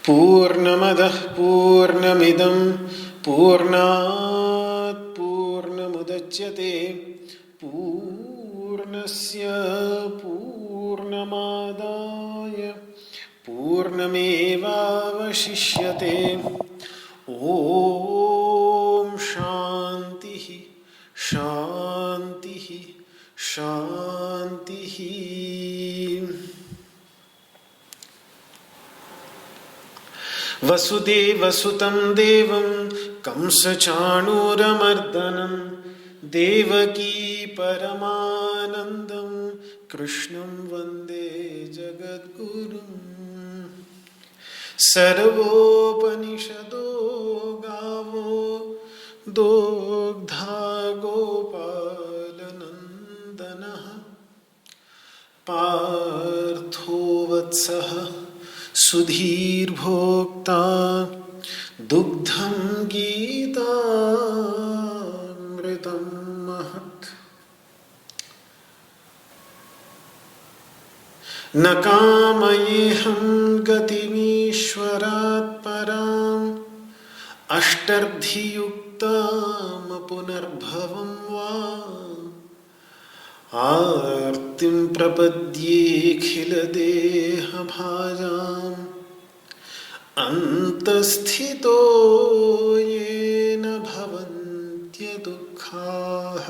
पूर्णमदः पूर्णमिदं पूर्णात् पूर्णमुदच्यते पूर्णस्य पूर्णमादाय पूर्णमेवावशिष्यते। ॐ शान्तिः शान्तिः शान्तिः। वसुदेवसुतं देवं कंसचाणूरमर्दनं देवकी परमानन्दं कृष्णं वन्दे जगद्गुरुम्। सर्वोपनिषदो गावो दोग्धा गोपालनन्दनः पार्थो वत्सः सुधीर्भोक्ता दुग्धं गीतामृतं महत्। न कामयेऽहं गतिमीश्वरात् पराम् अष्टर्धियुक्तां पुनर्भवं वा आर्तिं प्रपद्येऽखिलदेहभाजाम् अन्तःस्थितो येन भवन्त्यदुःखाः।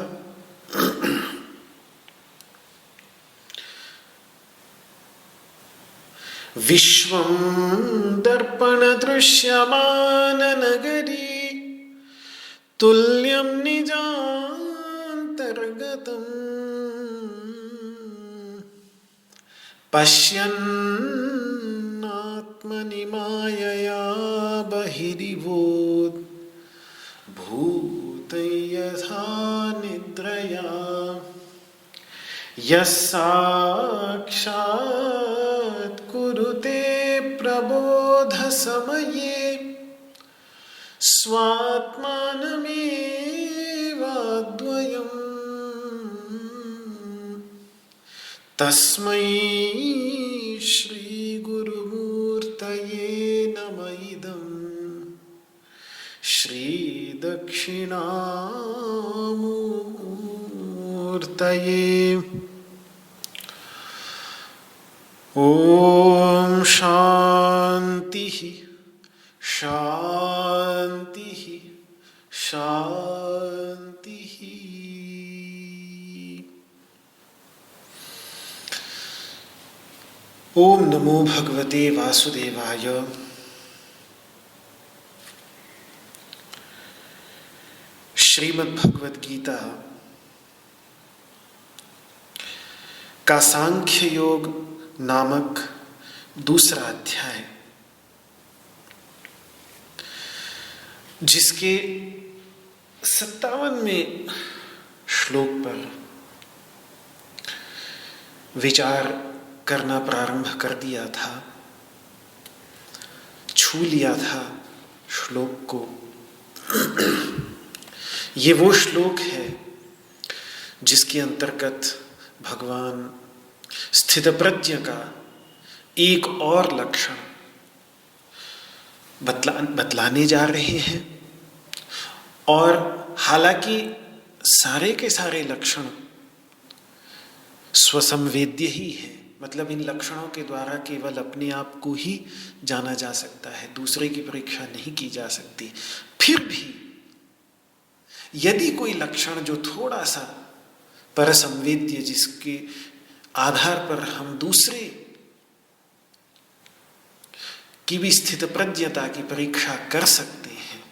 विश्वं दर्पणदृश्यमाननगरी तुल्यं निजान्तर्गतम् पश्यन्नात्मनि मायया बहिरिवोद् भूतं यथा निद्रया। यः साक्षात् कुरुते प्रबोधसमये स्वात्मानमेवाद्वयम् तस्मै श्रीगुरुमूर्तये नमः इदं श्रीदक्षिणामूर्तये। ॐ शान्तिः शान्तिः शान्तिः। ओम नमो भगवते वासुदेवाय। श्रीमद् भगवद गीता का सांख्य योग नामक दूसरा अध्याय, जिसके 57वें श्लोक पर विचार करना प्रारंभ कर दिया था, छू लिया था श्लोक को। ये वो श्लोक है जिसके अंतर्गत भगवान स्थितप्रज्ञ का एक और लक्षण बतलाने जा रहे हैं। और हालांकि सारे के सारे लक्षण स्वसंवेद्य ही है, मतलब इन लक्षणों के द्वारा केवल अपने आप को ही जाना जा सकता है, दूसरे की परीक्षा नहीं की जा सकती। फिर भी यदि कोई लक्षण जो थोड़ा सा परसंवेद्य, जिसके आधार पर हम दूसरे की भी स्थित प्रज्ञता की परीक्षा कर सकते हैं,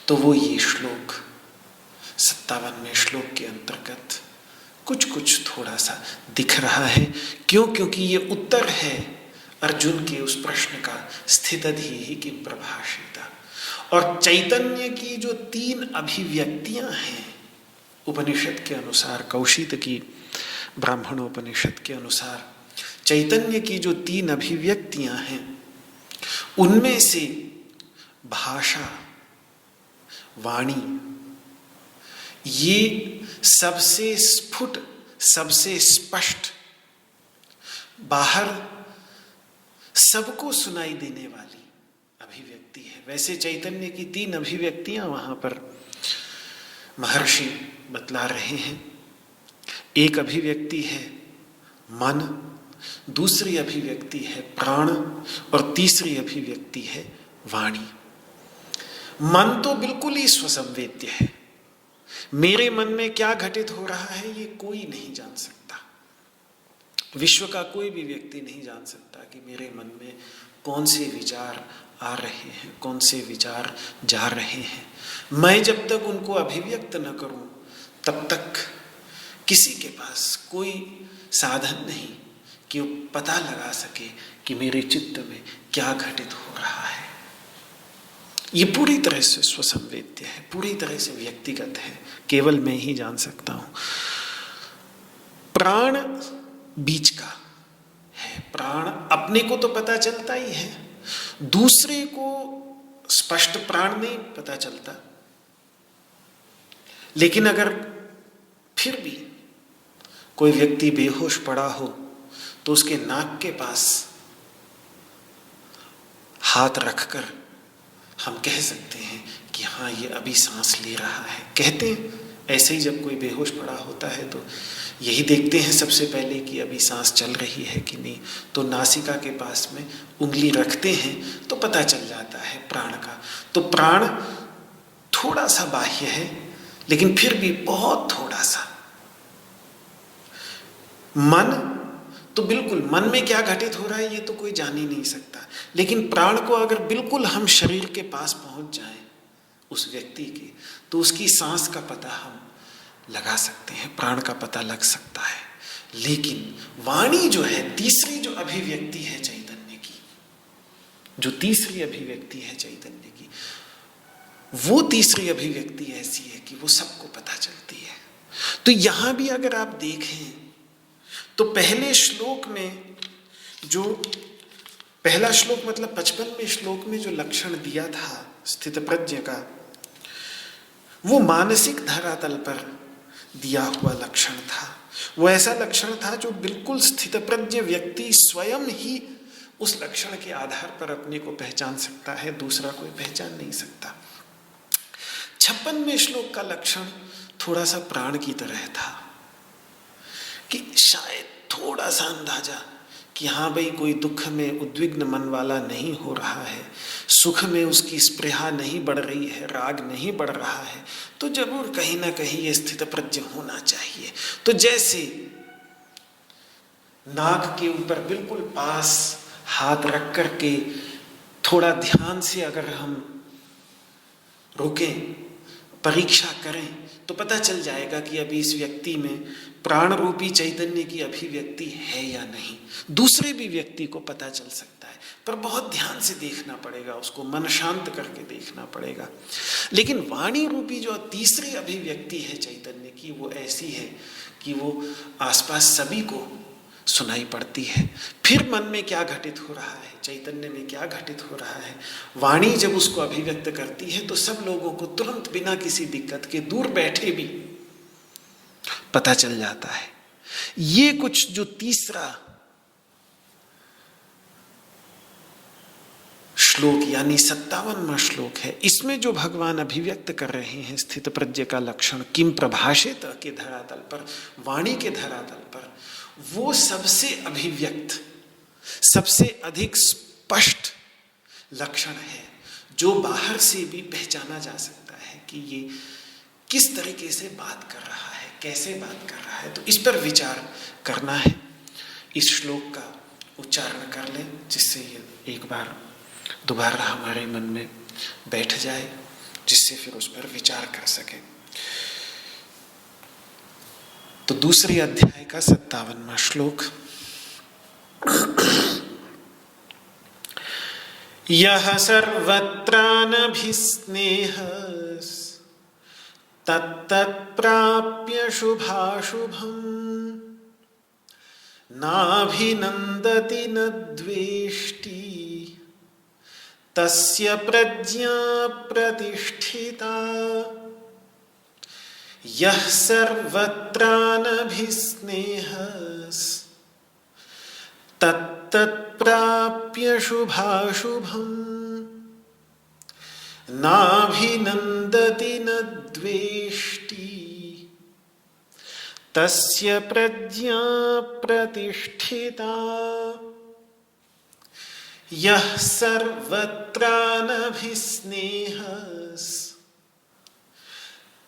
तो वो ये श्लोक 57वें श्लोक के अंतर्गत कुछ थोड़ा सा दिख रहा है। क्यों? क्योंकि ये उत्तर है अर्जुन के उस प्रश्न का, स्थितधीहि किम प्रभाषेत। और चैतन्य की जो 3 अभिव्यक्तियां हैं उपनिषद के अनुसार, कौशिक की ब्राह्मणोपनिषद के अनुसार चैतन्य की जो 3 अभिव्यक्तियां हैं, उनमें से भाषा, वाणी, ये सबसे स्फुट, सबसे स्पष्ट, बाहर सबको सुनाई देने वाली अभिव्यक्ति है। वैसे चैतन्य की 3 अभिव्यक्तियां वहां पर महर्षि बतला रहे हैं। एक अभिव्यक्ति है मन, दूसरी अभिव्यक्ति है प्राण, और तीसरी अभिव्यक्ति है वाणी। मन तो बिल्कुल ही स्वसंवेद्य है। मेरे मन में क्या घटित हो रहा है ये कोई नहीं जान सकता। विश्व का कोई भी व्यक्ति नहीं जान सकता कि मेरे मन में कौन से विचार आ रहे हैं, कौन से विचार जा रहे हैं। मैं जब तक उनको अभिव्यक्त न करूं, तब तक किसी के पास कोई साधन नहीं कि वो पता लगा सके कि मेरे चित्त में क्या घटित हो रहा है। ये पूरी तरह से स्वसंवेद्य है, पूरी तरह से व्यक्तिगत है, केवल मैं ही जान सकता हूं। प्राण बीच का है। प्राण अपने को तो पता चलता ही है, दूसरे को स्पष्ट प्राण नहीं पता चलता। लेकिन अगर फिर भी कोई व्यक्ति बेहोश पड़ा हो तो उसके नाक के पास हाथ रखकर हम कह सकते हैं कि हाँ, ये अभी सांस ले रहा है। कहते हैं ऐसे ही जब कोई बेहोश पड़ा होता है तो यही देखते हैं सबसे पहले कि अभी सांस चल रही है कि नहीं, तो नासिका के पास में उंगली रखते हैं तो पता चल जाता है प्राण का। तो प्राण थोड़ा सा बाह्य है, लेकिन फिर भी बहुत थोड़ा सा। मन तो बिल्कुल, मन में क्या घटित हो रहा है ये तो कोई जान ही नहीं सकता। लेकिन प्राण को अगर बिल्कुल हम शरीर के पास पहुंच जाएं उस व्यक्ति के, तो उसकी सांस का पता हम लगा सकते हैं, प्राण का पता लग सकता है। लेकिन वाणी जो है, तीसरी जो अभिव्यक्ति है चैतन्य की, जो तीसरी अभिव्यक्ति है चैतन्य की, वो तीसरी अभिव्यक्ति ऐसी है कि वो सबको पता चलती है। तो यहां भी अगर आप देखें तो पहले श्लोक में जो पहला श्लोक मतलब 55वें श्लोक में जो लक्षण दिया था स्थित प्रज्ञ का, वो मानसिक धरातल पर दिया हुआ लक्षण था। वो ऐसा लक्षण था जो बिल्कुल स्थित प्रज्ञ व्यक्ति स्वयं ही उस लक्षण के आधार पर अपने को पहचान सकता है, दूसरा कोई पहचान नहीं सकता। 56वें श्लोक का लक्षण थोड़ा सा प्राण की तरह था कि शायद थोड़ा सा अंदाजा कि हाँ भाई, कोई दुख में उद्विग्न मन वाला नहीं हो रहा है, सुख में उसकी स्पृहा नहीं बढ़ रही है, राग नहीं बढ़ रहा है, तो जरूर कहीं ना कहीं ये स्थित प्रज्ञ होना चाहिए। तो जैसे नाक के ऊपर बिल्कुल पास हाथ रख करके थोड़ा ध्यान से अगर हम रुकें, परीक्षा करें, तो पता चल जाएगा कि अभी इस व्यक्ति में प्राण रूपी चैतन्य की अभिव्यक्ति है या नहीं। दूसरे भी व्यक्ति को पता चल सकता है, पर बहुत ध्यान से देखना पड़ेगा, उसको मन शांत करके देखना पड़ेगा। लेकिन वाणी रूपी जो तीसरी अभिव्यक्ति है चैतन्य की, वो ऐसी है कि वो आसपास सभी को सुनाई पड़ती है। फिर मन में क्या घटित हो रहा है, चैतन्य में क्या घटित हो रहा है, वाणी जब उसको अभिव्यक्त करती है तो सब लोगों को तुरंत बिना किसी दिक्कत के, दूर बैठे भी पता चल जाता है। ये कुछ जो तीसरा श्लोक यानी 57वां श्लोक है, इसमें जो भगवान अभिव्यक्त कर रहे हैं स्थित प्रज्ञ का लक्षण, किम प्रभाषित के धरातल पर, वाणी के धरातल पर, वो सबसे अभिव्यक्त, सबसे अधिक स्पष्ट लक्षण है जो बाहर से भी पहचाना जा सकता है कि ये किस तरीके से बात कर रहा है, कैसे बात कर रहा है। तो इस पर विचार करना है। इस श्लोक का उच्चारण कर लें जिससे ये एक बार दोबारा हमारे मन में बैठ जाए, जिससे फिर उस पर विचार कर सके। तो दूसरे अध्याय का 57वां श्लोक। यह सर्वत्रानभिस्नेहः तत्तत्प्राप्य शुभाशुभम् नाभिनन्दति न द्वेष्टि तस्य प्रज्ञा प्रतिष्ठिता। यः सर्वत्रानभिस्नेहः तत्तत्प्राप्य शुभाशुभम् नाभिनन्दति न द्वेष्टि तस्य प्रज्ञा प्रतिष्ठिता। यः सर्वत्रानभिस्नेहः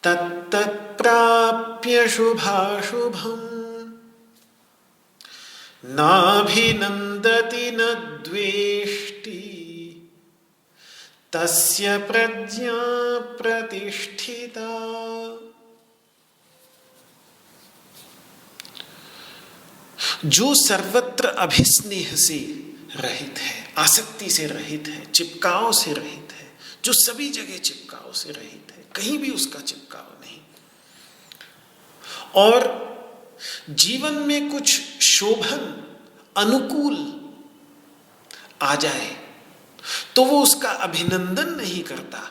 तत्तत्प्राप्य शुभाशुभम् नाभिनन्दति न द्वेष्टि तस्य प्रज्ञा प्रतिष्ठिता। जो सर्वत्र अभिस्नेह से रहित है, आसक्ति से रहित है, चिपकाव से रहित है, जो सभी जगह चिपकाव से रहित है, कहीं भी उसका चिपकाव नहीं, और जीवन में कुछ शोभन अनुकूल आ जाए तो वो उसका अभिनंदन नहीं करता,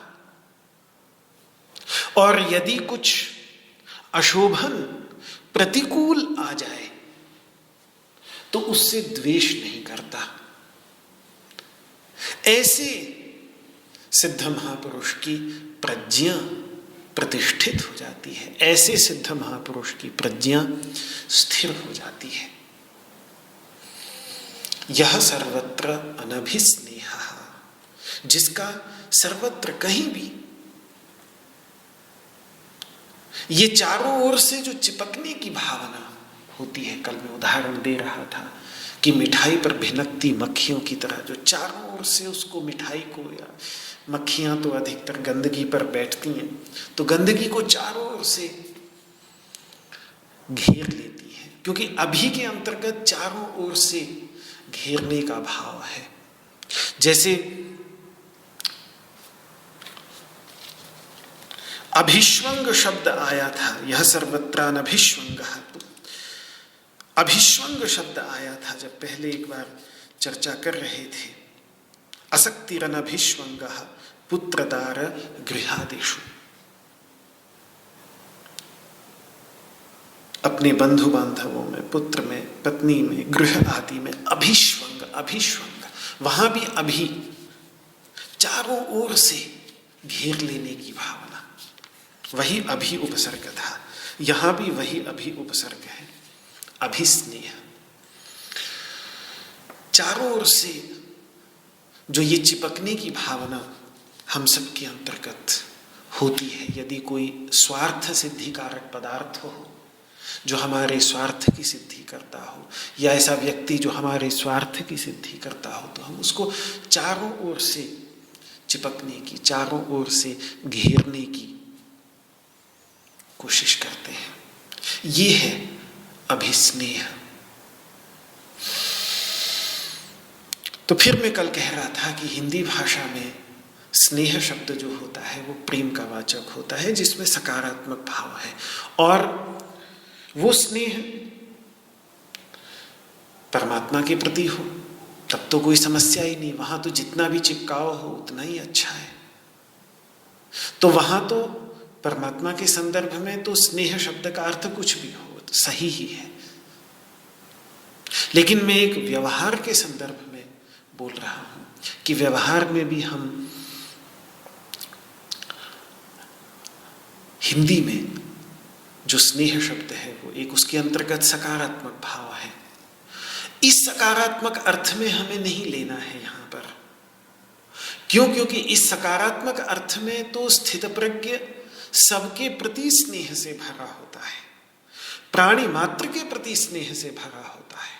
और यदि कुछ अशोभन प्रतिकूल आ जाए तो उससे द्वेष नहीं करता। ऐसे सिद्ध महापुरुष की प्रज्ञा प्रतिष्ठित हो जाती है, ऐसे सिद्ध महापुरुष की प्रज्ञा स्थिर हो जाती है। यह सर्वत्र अनभिस्नेहः, जिसका सर्वत्र कहीं भी ये चारों ओर से जो चिपकने की भावना होती है। कल मैं उदाहरण दे रहा था कि मिठाई पर भिनकती मक्खियों की तरह जो चारों ओर से उसको, मिठाई को, या मक्खियां तो अधिकतर गंदगी पर बैठती हैं, तो गंदगी को चारों ओर से घेर लेती है, क्योंकि अभी के अंतर्गत चारों ओर से घेरने का भाव है। जैसे अभिष्वंग शब्द आया था, यह सर्वत्रानभिष्वंगः, अभिष्वंग शब्द आया था जब पहले एक बार चर्चा कर रहे थे। असक्तिरनभिष्वंगः पुत्रदार गृहादिषु, अपने बंधु बांधवों में, पुत्र में, पत्नी में, गृह आदि में अभिष्वंग, अभिष्वंग, वहां भी अभी चारों ओर से घेर लेने की भावना, वही अभी उपसर्ग था, यहां भी वही अभी उपसर्ग है, अभिस्नेह। चारों ओर से जो ये चिपकने की भावना हम सबके अंतर्गत होती है, यदि कोई स्वार्थ सिद्धिकारक पदार्थ हो जो हमारे स्वार्थ की सिद्धि करता हो, या ऐसा व्यक्ति जो हमारे स्वार्थ की सिद्धि करता हो, तो हम उसको चारों ओर से चिपकने की, चारों ओर से घेरने की कोशिश करते हैं। ये है अभिस्नेह। तो फिर मैं कल कह रहा था कि हिंदी भाषा में स्नेह शब्द जो होता है वो प्रेम का वाचक होता है, जिसमें सकारात्मक भाव है, और वो स्नेह परमात्मा के प्रति हो तब तो कोई समस्या ही नहीं, वहां तो जितना भी चिपकाव हो उतना ही अच्छा है। तो वहां तो परमात्मा के संदर्भ में तो स्नेह शब्द का अर्थ कुछ भी हो तो सही ही है, लेकिन मैं एक व्यवहार के संदर्भ में बोल रहा हूं कि व्यवहार में भी हम हिंदी में जो स्नेह शब्द है वो एक उसके अंतर्गत सकारात्मक भाव है। इस सकारात्मक अर्थ में हमें नहीं लेना है यहां पर। क्यों? क्योंकि इस सकारात्मक अर्थ में तो स्थितप्रज्ञ सबके प्रति स्नेह से भरा होता है, प्राणी मात्र के प्रति स्नेह से भरा होता है।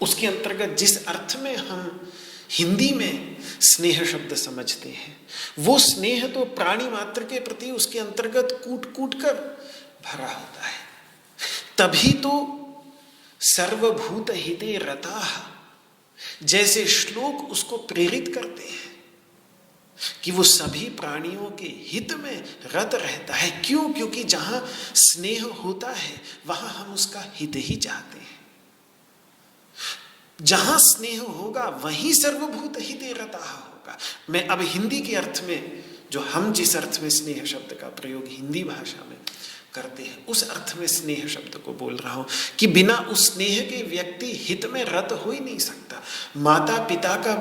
उसके अंतर्गत जिस अर्थ में हम हिंदी में स्नेह शब्द समझते हैं, वो स्नेह तो प्राणी मात्र के प्रति उसके अंतर्गत कूट कूट कर भरा होता है। तभी तो सर्वभूत हिते रताः जैसे श्लोक उसको प्रेरित करते हैं कि वो सभी प्राणियों के हित में रत रहता है। क्यों? क्योंकि जहां स्नेह होता है वहां हम उसका हित ही चाहते हैं। जहां स्नेह होगा वहीं सर्वभूत हिते रताः होगा। मैं अब हिंदी के अर्थ में, जो हम जिस अर्थ में स्नेह शब्द का प्रयोग हिंदी भाषा में करते हैं, उस अर्थ में स्नेह शब्द को बोल रहा हूं कि बिना उस स्नेह के व्यक्ति हित में रत हो ही नहीं सकता। माता पिता का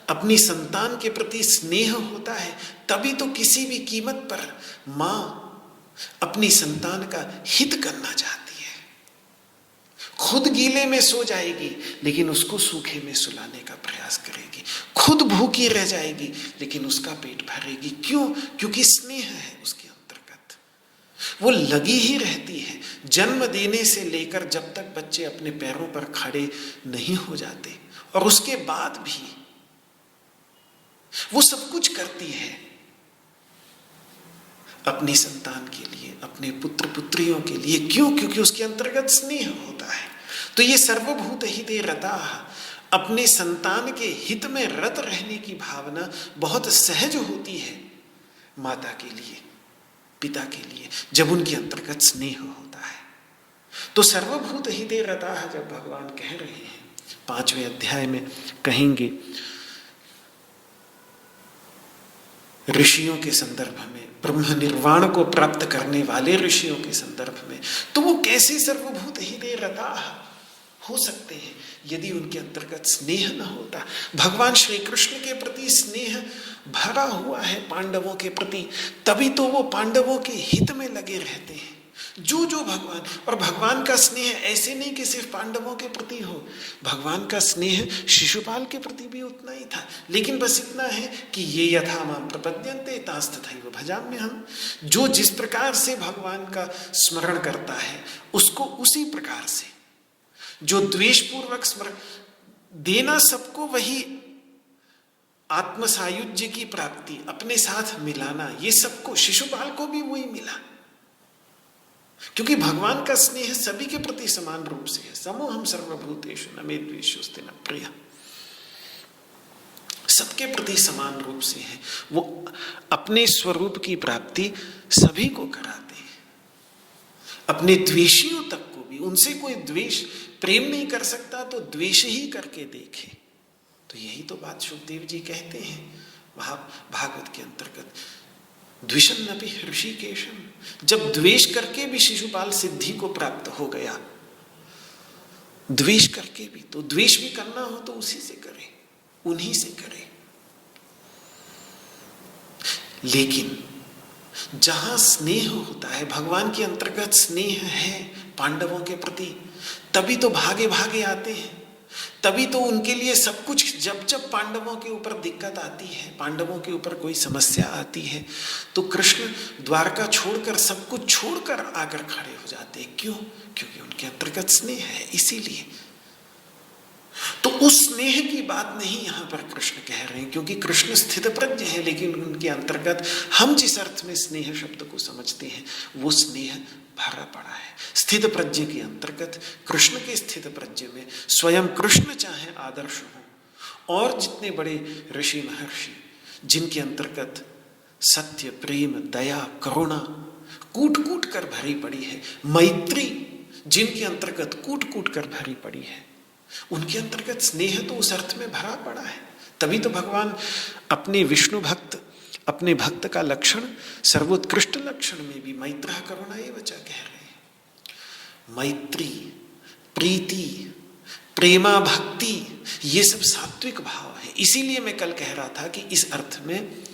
अपनी संतान के प्रति स्नेह होता है तभी तो किसी भी कीमत पर मां अपनी संतान का हित करना चाहती है। खुद गीले में सो जाएगी लेकिन उसको सूखे में सुलाने का प्रयास करेगी। खुद भूखी रह जाएगी लेकिन उसका पेट भरेगी। क्यों? क्योंकि स्नेह है उसके अंतर्गत, वो लगी ही रहती है। जन्म देने से लेकर जब तक बच्चे अपने पैरों पर खड़े नहीं हो जाते और उसके बाद भी वो सब कुछ करती है अपनी संतान के लिए, अपने पुत्र पुत्रियों के लिए। क्यों? क्योंकि उसके अंतर्गत स्नेह होता है। तो ये सर्वभूत हिते रताः, अपने संतान के हित में रत रहने की भावना बहुत सहज होती है माता के लिए, पिता के लिए, जब उनके अंतर्गत स्नेह होता है। तो सर्वभूत हिते रताः जब भगवान कह रहे हैं, 5वें अध्याय में कहेंगे ऋषियों के संदर्भ में, ब्रह्म निर्वाण को प्राप्त करने वाले ऋषियों के संदर्भ में, तो वो कैसे सर्वभूत हिते रताः हो सकते हैं यदि उनके अंतर्गत स्नेह न होता। भगवान श्री कृष्ण के प्रति स्नेह भरा हुआ है पांडवों के प्रति, तभी तो वो पांडवों के हित में लगे रहते हैं। जो जो भगवान, और भगवान का स्नेह ऐसे नहीं कि सिर्फ पांडवों के प्रति हो, भगवान का स्नेह शिशुपाल के प्रति भी उतना ही था। लेकिन बस इतना है कि ये यथा मां प्रपद्यन्ते तास्तथैव भजाम्यहम्। जो जिस प्रकार से भगवान का स्मरण करता है उसको उसी प्रकार से, जो द्वेषपूर्वक स्मरण देना सबको वही आत्म सायुज्य की प्राप्ति, अपने साथ मिलाना, ये सबको, शिशुपाल को भी वही मिला। क्योंकि भगवान का स्नेह सभी के प्रति समान रूप से है। समोहम सर्वभूतेषु न मे द्वेषोऽस्ति न प्रियः, सबके प्रति समान रूप से है। वो अपने स्वरूप की प्राप्ति सभी को कराते हैं, अपने द्वेषियों तक को भी। उनसे कोई द्वेष, प्रेम नहीं कर सकता तो द्वेष ही करके देखे। तो यही तो बात शुकदेव जी कहते हैं वहां भागवत के अंतर्गत, द्विषन्नपि ऋषिकेशम। जब द्वेष करके भी शिशुपाल सिद्धि को प्राप्त हो गया, द्वेष करके भी, तो द्वेष भी करना हो तो उसी से करे, उन्हीं से करे। लेकिन जहां स्नेह होता है, भगवान के अंतर्गत स्नेह है पांडवों के प्रति, तभी तो भागे भागे आते हैं, तभी तो उनके लिए सब कुछ। जब जब पांडवों के ऊपर दिक्कत आती है, पांडवों के ऊपर कोई समस्या आती है, तो कृष्ण द्वारका छोड़कर, सब कुछ छोड़कर आकर खड़े हो जाते हैं। क्यों? क्योंकि उनके अंतर्गत स्नेह है, इसीलिए। तो उस स्नेह की बात नहीं यहां पर कृष्ण कह रहे हैं, क्योंकि कृष्ण स्थित प्रज्ञ है, लेकिन उनके अंतर्गत हम जिस अर्थ में स्नेह शब्द को समझते हैं वो स्नेह भरा पड़ा है। स्थित प्रज्ञ के अंतर्गत, कृष्ण के स्थित प्रज्ञ में स्वयं कृष्ण चाहे आदर्श हो, और जितने बड़े ऋषि महर्षि जिनके अंतर्गत सत्य, प्रेम, दया, करुणा कूट कूट कर भरी पड़ी है, मैत्री जिनके अंतर्गत कूट कूट कर भरी पड़ी है, उनके अंतर्गत स्नेह तो उस अर्थ में भरा पड़ा है। तभी तो भगवान अपने विष्णु भक्त, अपने भक्त का लक्षण, सर्वोत्कृष्ट लक्षण में भी मैत्र करुणा एव च कह रहे हैं। मैत्री, प्रीति, प्रेमा, भक्ति, ये सब सात्विक भाव है। इसीलिए मैं कल कह रहा था कि इस अर्थ में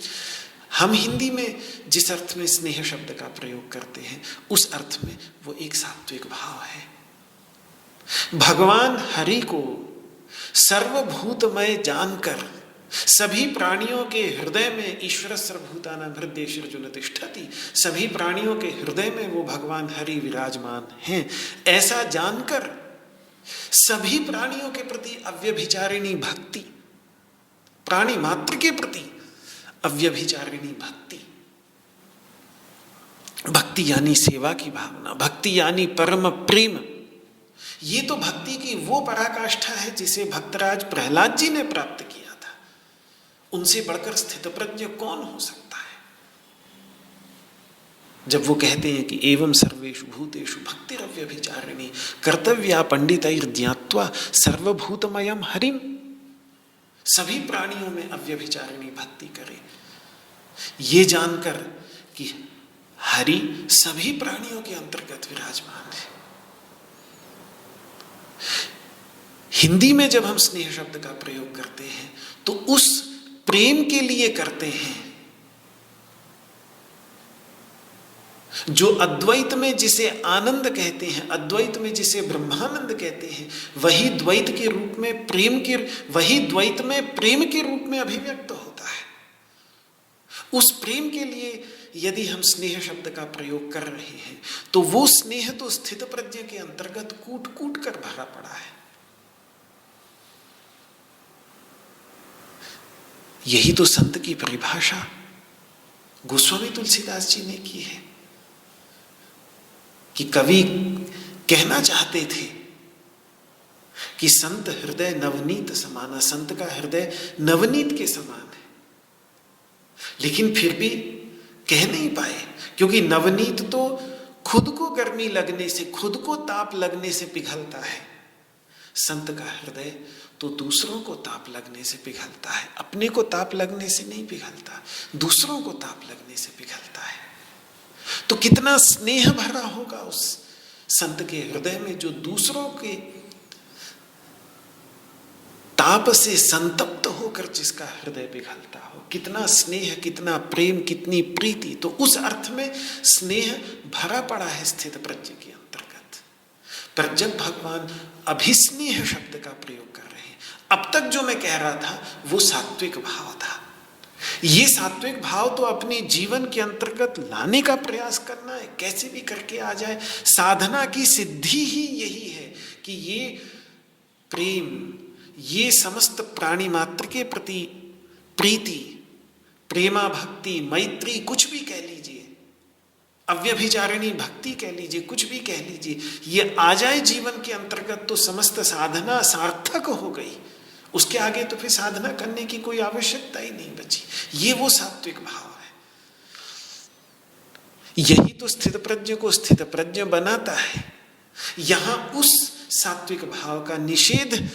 हम हिंदी में जिस अर्थ में स्नेह शब्द का प्रयोग करते हैं, उस अर्थ में वो एक सात्विक भाव है। भगवान हरि को सर्वभूतमय जानकर सभी प्राणियों के हृदय में, ईश्वर सर्वभूतानां हृदयेषु तिष्ठति, सभी प्राणियों के हृदय में वो भगवान हरि विराजमान हैं, ऐसा जानकर सभी प्राणियों के प्रति अव्यभिचारिणी भक्ति, प्राणी मात्र के प्रति अव्यभिचारिणी भक्ति, भक्ति यानी सेवा की भावना, भक्ति यानी परम प्रेम। ये तो भक्ति की वो पराकाष्ठा है जिसे भक्तराज प्रहलाद जी ने प्राप्त किया था। उनसे बढ़कर स्थितप्रज्ञ कौन हो सकता है? जब वो कहते हैं कि एवं सर्वेषु भूतेषु भक्तिरव्यभिचारिणी कर्तव्या पंडितैर् ज्ञात्वा सर्वभूतमयम् हरिम, सभी प्राणियों में अव्यभिचारिणी भक्ति करें, ये जानकर कि हरि सभी प्राणियों के अंतर्गत विराजमान है। हिंदी में जब हम स्नेह शब्द का प्रयोग करते हैं तो उस प्रेम के लिए करते हैं जो अद्वैत में जिसे आनंद कहते हैं, अद्वैत में जिसे ब्रह्मानंद कहते हैं, वही द्वैत के रूप में प्रेम के, वही द्वैत में प्रेम के रूप में अभिव्यक्त होता है। उस प्रेम के लिए यदि हम स्नेह शब्द का प्रयोग कर रहे हैं तो वो स्नेह तो स्थित प्रज्ञ के अंतर्गत कूट कूट कर भरा पड़ा है। यही तो संत की परिभाषा गोस्वामी तुलसीदास जी ने की है कि कवि कहना चाहते थे कि संत हृदय नवनीत समाना, संत का हृदय नवनीत के समान है, लेकिन फिर भी कह नहीं पाए, क्योंकि नवनीत तो खुद को गर्मी लगने से, खुद को ताप लगने से पिघलता है। संत का हृदय तो दूसरों को ताप लगने से पिघलता है, अपने को ताप लगने से नहीं पिघलता, दूसरों को ताप लगने से पिघलता है। तो कितना स्नेह भरा होगा उस संत के हृदय में जो दूसरों के ताप से संतप्त होकर जिसका हृदय पिघलता हो। कितना स्नेह, कितना प्रेम, कितनी प्रीति। तो उस अर्थ में स्नेह भरा पड़ा है स्थित प्रज्ञ के अंतर्गत। पर जब भगवान अभिस्नेह शब्द का प्रयोग कर रहे हैं, अब तक जो मैं कह रहा था वो सात्विक भाव था। ये सात्विक भाव तो अपने जीवन के अंतर्गत लाने का प्रयास करना है, कैसे भी करके आ जाए। साधना की सिद्धि ही यही है कि ये प्रेम, ये समस्त प्राणी मात्र के प्रति प्रीति, प्रेमा भक्ति, मैत्री, कुछ भी कह लीजिए, अव्यभिचारिणी भक्ति कह लीजिए, कुछ भी कह लीजिए, ये आ जाए जीवन के अंतर्गत तो समस्त साधना सार्थक हो गई। उसके आगे तो फिर साधना करने की कोई आवश्यकता ही नहीं बची। ये वो सात्विक भाव है। यही तो स्थित प्रज्ञ को स्थित प्रज्ञ बनाता है। यहां उस सात्विक भाव का निषेध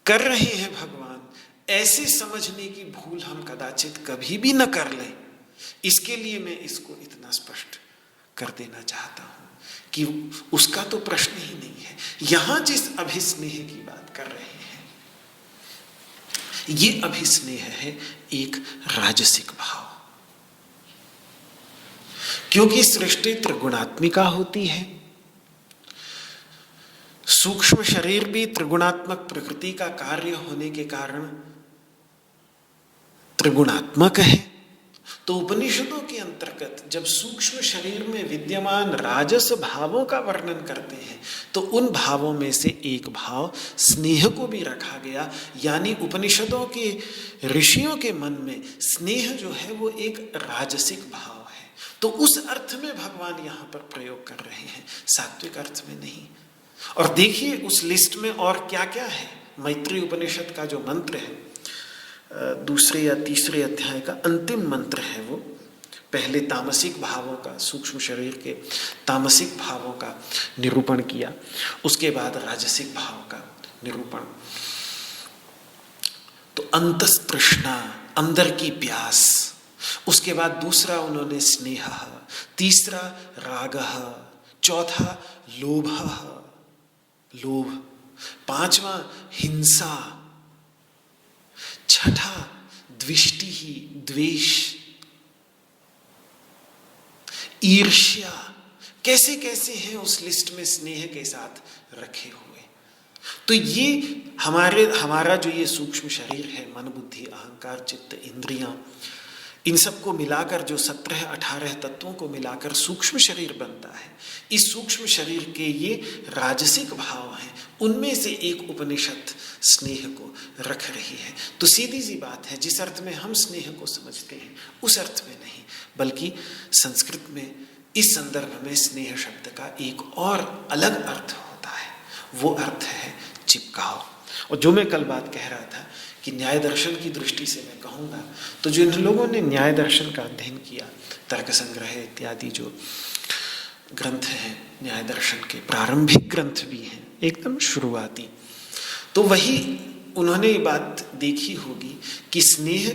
कर रहे हैं भगवान। ऐसे समझने की भूल हम कदाचित कभी भी न कर लें। इसके लिए मैं इसको इतना स्पष्ट कर देना चाहता हूं कि उसका तो प्रश्न ही नहीं है। यहां जिस अभिस्नेह की बात कर रहे हैं, ये अभिस्नेह है एक राजसिक भाव। क्योंकि सृष्टि त्रिगुणात्मिका होती है, सूक्ष्म शरीर भी त्रिगुणात्मक प्रकृति का कार्य होने के कारण त्रिगुणात्मक है। तो उपनिषदों के अंतर्गत जब सूक्ष्म शरीर में विद्यमान राजस भावों का वर्णन करते हैं तो उन भावों में से एक भाव स्नेह को भी रखा गया। यानी उपनिषदों के ऋषियों के मन में स्नेह जो है वो एक राजसिक भाव है। तो उस अर्थ में भगवान यहाँ पर प्रयोग कर रहे हैं, सात्विक अर्थ में नहीं। और देखिए उस लिस्ट में और क्या क्या है। मैत्री उपनिषद का जो मंत्र है, दूसरे या तीसरे अध्याय का अंतिम मंत्र है, वो पहले तामसिक भावों का, सूक्ष्म शरीर के तामसिक भावों का निरूपण किया, उसके बाद राजसिक भाव का निरूपण। तो अंतस्तृष्णा, अंदर की प्यास, उसके बाद दूसरा उन्होंने स्नेहः, तीसरा रागः, चौथा लोभः, लोभ, पांचवा हिंसा, छठा द्विष्टिः, द्वेष, ईर्ष्या, कैसे कैसे हैं उस लिस्ट में स्नेह के साथ रखे हुए। तो ये हमारा जो ये सूक्ष्म शरीर है, मन बुद्धि अहंकार चित्त इंद्रियां, इन सबको मिलाकर जो 17-18 तत्वों को मिलाकर सूक्ष्म शरीर बनता है, इस सूक्ष्म शरीर के ये राजसिक भाव हैं, उनमें से एक उपनिषद स्नेह को रख रही है। तो सीधी सी बात है, जिस अर्थ में हम स्नेह को समझते हैं उस अर्थ में नहीं, बल्कि संस्कृत में इस संदर्भ में स्नेह शब्द का एक और अलग अर्थ होता है, वो अर्थ है चिपकाव। और जो मैं कल बात कह रहा था कि न्याय दर्शन की दृष्टि से मैं कहूँगा, तो जो इन लोगों ने न्याय दर्शन का अध्ययन किया, तर्क संग्रह इत्यादि जो ग्रंथ हैं न्याय दर्शन के, प्रारंभिक ग्रंथ भी हैं एकदम शुरुआती, तो वही उन्होंने ये बात देखी होगी कि स्नेह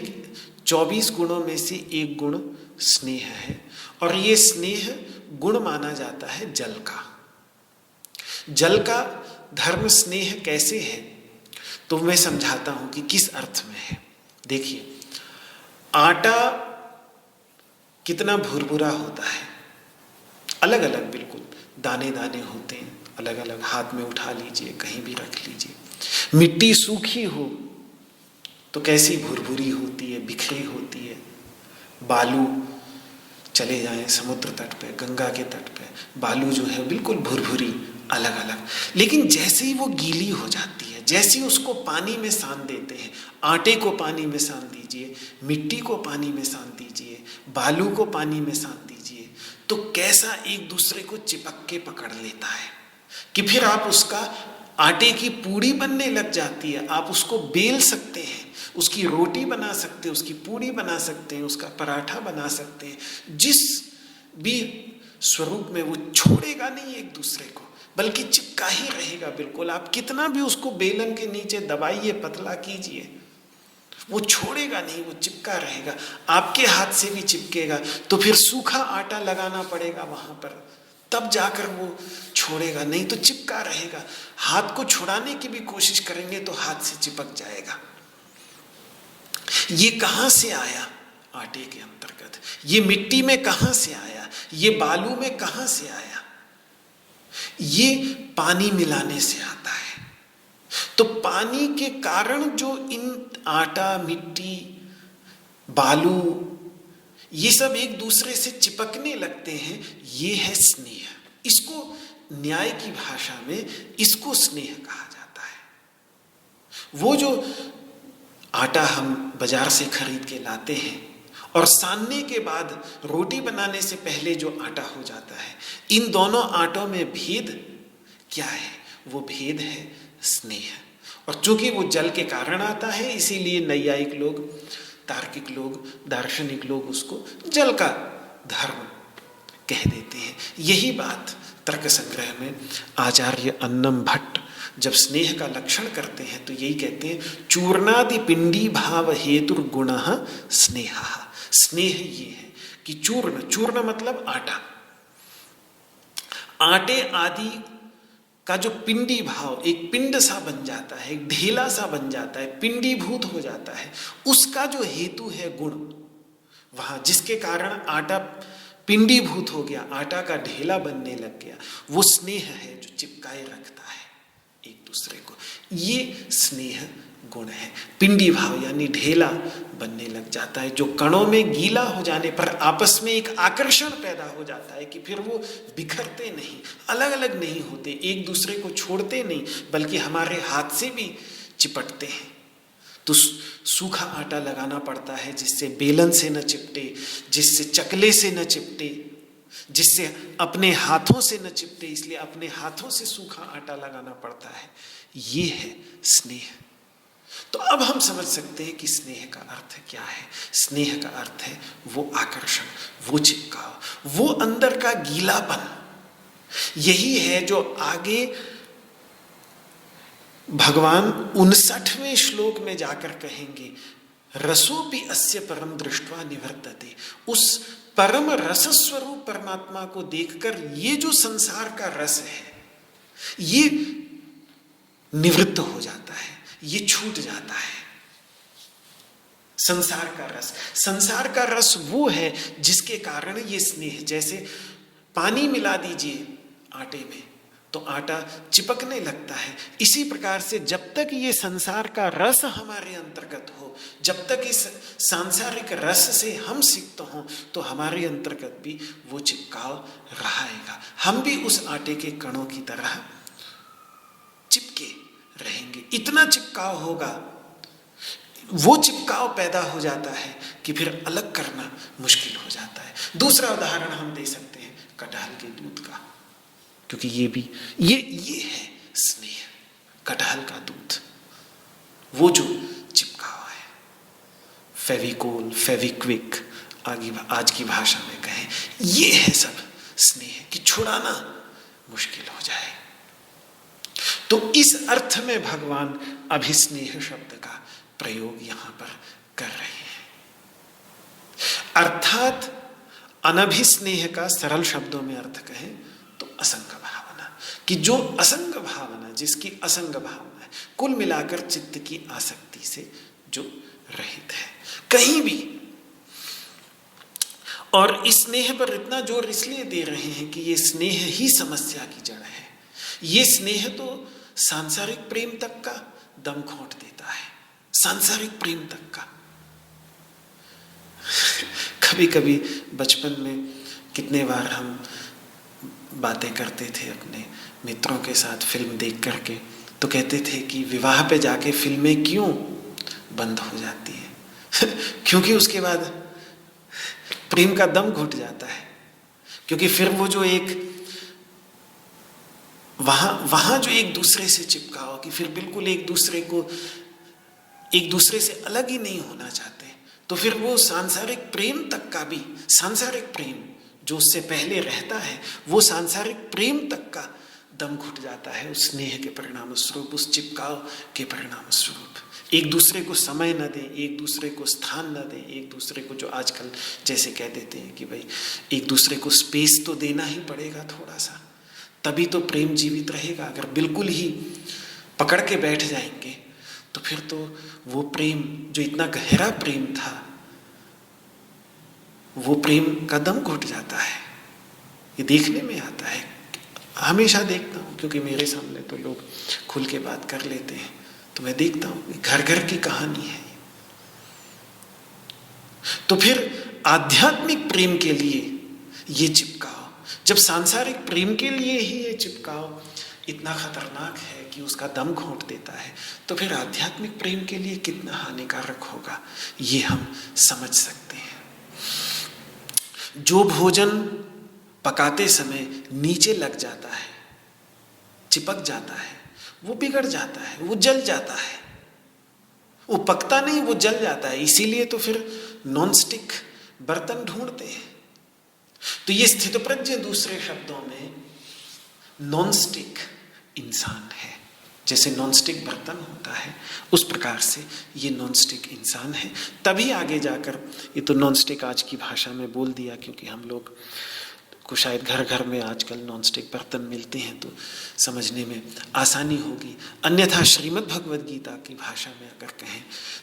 24 गुणों में से एक गुण स्नेह है, और ये स्नेह गुण माना जाता है जल का। जल का धर्म स्नेह कैसे है, तो मैं समझाता हूं कि किस अर्थ में है। देखिए, आटा कितना भुरभुरा होता है, अलग अलग बिल्कुल दाने दाने होते हैं, अलग अलग, हाथ में उठा लीजिए, कहीं भी रख लीजिए। मिट्टी सूखी हो तो कैसी भुरभुरी होती है, बिखरी होती है। बालू चले जाएं समुद्र तट पे, गंगा के तट पे, बालू जो है बिल्कुल भुरभुरी, अलग अलग। लेकिन जैसे ही वो गीली हो जाती है, जैसे ही उसको पानी में सान देते हैं, आटे को पानी में सान दीजिए, मिट्टी को पानी में सान दीजिए, बालू को पानी में सान दीजिए, तो कैसा एक दूसरे को चिपक के पकड़ लेता है कि फिर आप उसका आटे की पूड़ी बनने लग जाती है। आप उसको बेल सकते हैं, उसकी रोटी बना सकते हैं, उसकी पूड़ी बना सकते हैं, उसका पराठा बना सकते हैं, जिस भी स्वरूप में। वो छोड़ेगा नहीं एक दूसरे को, बल्कि चिपका ही रहेगा बिल्कुल। आप कितना भी उसको बेलन के नीचे दबाइए, पतला कीजिए, वो छोड़ेगा नहीं, वो चिपका रहेगा। आपके हाथ से भी चिपकेगा, तो फिर सूखा आटा लगाना पड़ेगा वहां पर, तब जाकर वो छोड़ेगा, नहीं तो चिपका रहेगा। हाथ को छुड़ाने की भी कोशिश करेंगे तो हाथ से चिपक जाएगा। ये कहां से आया? आटे के अंतर्गत। ये मिट्टी में कहां से आया? ये बालू में कहां से आया? ये पानी मिलाने से आता है। तो पानी के कारण जो इन आटा, मिट्टी, बालू, ये सब एक दूसरे से चिपकने लगते हैं, ये है स्नेह। इसको न्याय की भाषा में इसको स्नेह कहा जाता है। वो जो आटा हम बाजार से खरीद के लाते हैं और सानने के बाद रोटी बनाने से पहले जो आटा हो जाता है, इन दोनों आटों में भेद क्या है? वो भेद है स्नेह। और चूंकि वो जल के कारण आता है, इसीलिए नैयायिक लोग, तार्किक लोग, दार्शनिक लोग उसको जल का धर्म कह देते हैं। यही बात तर्क संग्रह में आचार्य अन्नम भट्ट जब स्नेह का लक्षण करते हैं तो यही कहते हैं, चूर्णादि पिंडी भाव हेतुर गुणः स्नेह। स्नेह ये है कि चूर्ण, चूर्ण मतलब आटा, आटे आदि का जो पिंडी भाव, एक पिंड सा बन जाता है, एक ढेला सा बन जाता है, पिंडीभूत हो जाता है, उसका जो हेतु है गुण, वहां जिसके कारण आटा पिंडीभूत हो गया, आटा का ढेला बनने लग गया, वो स्नेह है जो चिपकाए रखता है एक दूसरे को। ये स्नेह गुण है। पिंडी भाव यानी ढेला बनने लग जाता है, जो कणों में गीला हो जाने पर आपस में एक आकर्षण पैदा हो जाता है कि फिर वो बिखरते नहीं, अलग अलग नहीं होते, एक दूसरे को छोड़ते नहीं, बल्कि हमारे हाथ से भी चिपटते हैं। तो सूखा आटा लगाना पड़ता है जिससे बेलन से न चिपटे, जिससे चकले से न चिपटे, जिससे अपने हाथों से न चिपटे, इसलिए अपने हाथों से सूखा आटा लगाना पड़ता है। ये है स्नेह। तो अब हम समझ सकते हैं कि स्नेह का अर्थ क्या है। स्नेह का अर्थ है वो आकर्षण, वो चिपकाव, वो अंदर का गीलापन। यही है जो आगे भगवान 59वें श्लोक में जाकर कहेंगे, रसोपि अस्य परम दृष्ट्वा निवर्तते। उस परम रस स्वरूप परमात्मा को देखकर ये जो संसार का रस है ये निवृत्त हो जाता है, ये छूट जाता है। संसार का रस वो है जिसके कारण ये स्नेह, जैसे पानी मिला दीजिए आटे में तो आटा चिपकने लगता है, इसी प्रकार से जब तक ये संसार का रस हमारे अंतर्गत हो, जब तक इस सांसारिक रस से हम सिक्त हों, तो हमारे अंतर्गत भी वो चिपकाव रहेगा। हम भी उस आटे के कणों की तरह चिपके रहेंगे। इतना चिपकाव होगा, वो चिपकाव पैदा हो जाता है कि फिर अलग करना मुश्किल हो जाता है। दूसरा उदाहरण हम दे सकते हैं कटहल के दूध का, क्योंकि ये है स्नेह। कटहल का दूध, वो जो चिपकाव है, फेविकोल, फेविक्विक आज की भाषा में कहें, ये है सब स्नेह कि छुड़ाना मुश्किल हो जाए। तो इस अर्थ में भगवान अभिस्नेह शब्द का प्रयोग यहां पर कर रहे हैं। अर्थात अनभिस्नेह का सरल शब्दों में अर्थ कहें तो असंग भावना, कि जो असंग भावना, जिसकी असंग भावना है, कुल मिलाकर चित्त की आसक्ति से जो रहित है कहीं भी। और इस स्नेह पर इतना जोर इसलिए दे रहे हैं कि ये स्नेह ही समस्या की जड़ है। ये स्नेह तो सांसारिक प्रेम तक का दम घोंट देता है, सांसारिक प्रेम तक का। कभी कभी बचपन में कितने बार हम बातें करते थे अपने मित्रों के साथ फिल्म देख करके, तो कहते थे कि विवाह पे जाके फिल्में क्यों बंद हो जाती हैं क्योंकि उसके बाद प्रेम का दम घुट जाता है। क्योंकि फिर वो जो एक वहां जो एक दूसरे से चिपकाओ कि फिर बिल्कुल एक दूसरे से अलग ही नहीं होना चाहते, तो फिर वो सांसारिक प्रेम तक का भी, सांसारिक प्रेम जो उससे पहले रहता है, वो सांसारिक प्रेम तक का दम घुट जाता है उस स्नेह के परिणाम स्वरूप, उस चिपकाव के परिणाम स्वरूप। एक दूसरे को समय न दें, एक दूसरे को स्थान न दें, एक दूसरे को, जो आजकल जैसे कह देते हैं कि भाई एक दूसरे को स्पेस तो देना ही पड़ेगा थोड़ा सा, तभी तो प्रेम जीवित रहेगा। अगर बिल्कुल ही पकड़ के बैठ जाएंगे तो फिर तो वो प्रेम जो इतना गहरा प्रेम था, वो प्रेम का दम घुट जाता है। ये देखने में आता है, हमेशा देखता हूँ, क्योंकि मेरे सामने तो लोग खुल के बात कर लेते हैं, तो मैं देखता हूँ घर घर की कहानी है। तो फिर आध्यात्मिक प्रेम के लिए ये चिपकाव, जब सांसारिक प्रेम के लिए ही ये चिपकाव इतना खतरनाक है कि उसका दम घोंट देता है, तो फिर आध्यात्मिक प्रेम के लिए कितना हानिकारक होगा ये हम समझ सकते हैं। जो भोजन पकाते समय नीचे लग जाता है, चिपक जाता है, वो बिगड़ जाता है, वो जल जाता है, वो पकता नहीं, वो जल जाता है। इसीलिए तो फिर नॉनस्टिक बर्तन ढूंढते हैं। तो ये स्थितप्रज्ञ दूसरे शब्दों में नॉनस्टिक इंसान है। जैसे नॉनस्टिक बर्तन होता है उस प्रकार से ये नॉनस्टिक इंसान है। तभी आगे जाकर, ये तो नॉनस्टिक आज की भाषा में बोल दिया क्योंकि हम लोग को शायद घर घर में आजकल नॉनस्टिक बर्तन मिलते हैं तो समझने में आसानी होगी। अन्यथा श्रीमद् भगवद गीता की भाषा में अगर कहें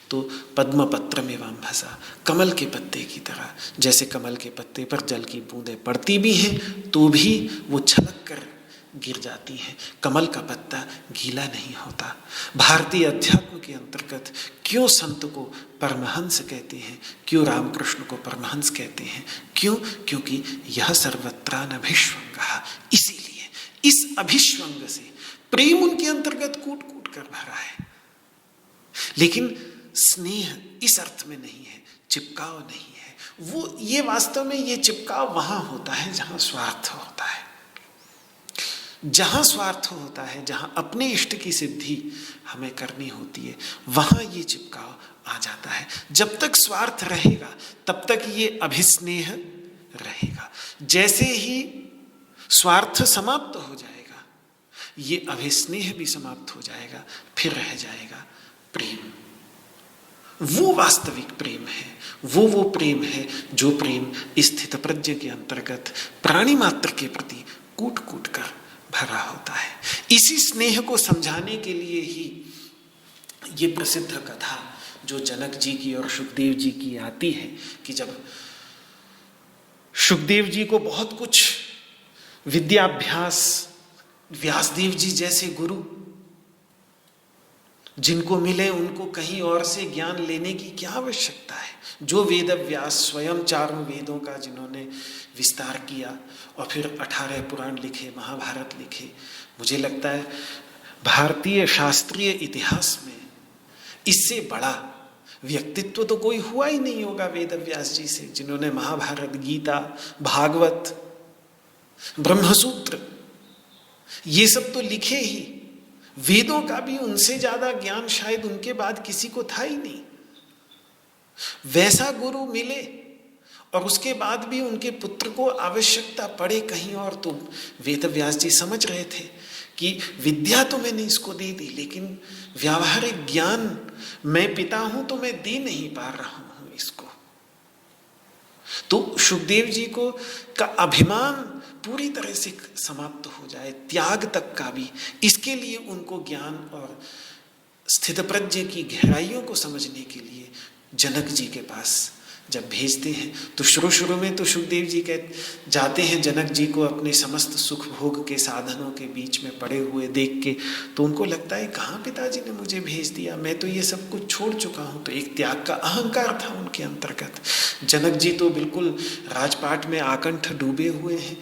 तो पद्म पत्रमेवां भसा, कमल के पत्ते की तरह, जैसे कमल के पत्ते पर जल की बूंदें पड़ती भी हैं तो भी वो छलक कर गिर जाती हैं, कमल का पत्ता गीला नहीं होता। भारतीय अध्यात्म के अंतर्गत क्यों संत को परमहंस कहते हैं, क्यों रामकृष्ण को परमहंस कहते हैं, क्यों? क्योंकि यह सर्वत्रानभिष्वंगः, इसीलिए इस अभिष्वंग से प्रेम उनके अंतर्गत कूट कूट कर भरा है। लेकिन स्नेह इस अर्थ में नहीं है, चिपकाव नहीं है। वो ये वास्तव में ये चिपकाव वहां होता है जहां स्वार्थ होता है। जहां स्वार्थ होता है, जहां अपने इष्ट की सिद्धि हमें करनी होती है, वहां ये चिपकाव आ जाता है। जब तक स्वार्थ रहेगा तब तक ये अभिस्नेह रहेगा। जैसे ही स्वार्थ समाप्त हो जाएगा ये अभिस्नेह भी समाप्त हो जाएगा, फिर रह जाएगा प्रेम। वो वास्तविक प्रेम है, वो प्रेम है जो प्रेम स्थितप्रज्ञ के अंतर्गत प्राणी मात्र के प्रति कूट कूट कर भरा होता है। इसी स्नेह को समझाने के लिए ही ये प्रसिद्ध कथा जो जनक जी की और सुखदेव जी की आती है कि जब सुखदेव जी को बहुत कुछ विद्याभ्यास, व्यासदेव जी जैसे गुरु जिनको मिले उनको कहीं और से ज्ञान लेने की क्या आवश्यकता है। जो वेद व्यास स्वयं चारों वेदों का जिन्होंने विस्तार किया और फिर 18 पुराण लिखे, महाभारत लिखे, मुझे लगता है भारतीय शास्त्रीय इतिहास में इससे बड़ा व्यक्तित्व तो कोई हुआ ही नहीं होगा वेद व्यास जी से, जिन्होंने महाभारत, गीता, भागवत, ब्रह्मसूत्र ये सब तो लिखे ही। वेदों का भी उनसे ज्यादा ज्ञान शायद उनके बाद किसी को था ही नहीं। वैसा गुरु मिले और उसके बाद भी उनके पुत्र को आवश्यकता पड़े कहीं और, तो वेद व्यास जी समझ रहे थे कि विद्या तो मैंने इसको दे दी, लेकिन व्यावहारिक ज्ञान मैं पिता हूं तो मैं दे नहीं पा रहा हूं इसको। तो सुखदेव जी को का अभिमान पूरी तरह से समाप्त हो जाए, त्याग तक का भी, इसके लिए उनको ज्ञान और स्थितप्रज्ञ की गहराइयों को समझने के लिए जनक जी के पास जब भेजते हैं तो शुरू में तो सुखदेव जी जाते हैं जनक जी को अपने समस्त सुख भोग के साधनों के बीच में पड़े हुए देख के, तो उनको लगता है कहाँ पिताजी ने मुझे भेज दिया, मैं तो ये सब कुछ छोड़ चुका हूँ। तो एक त्याग का अहंकार था उनके अंतर्गत। जनक जी तो बिल्कुल राजपाट में आकंठ डूबे हुए हैं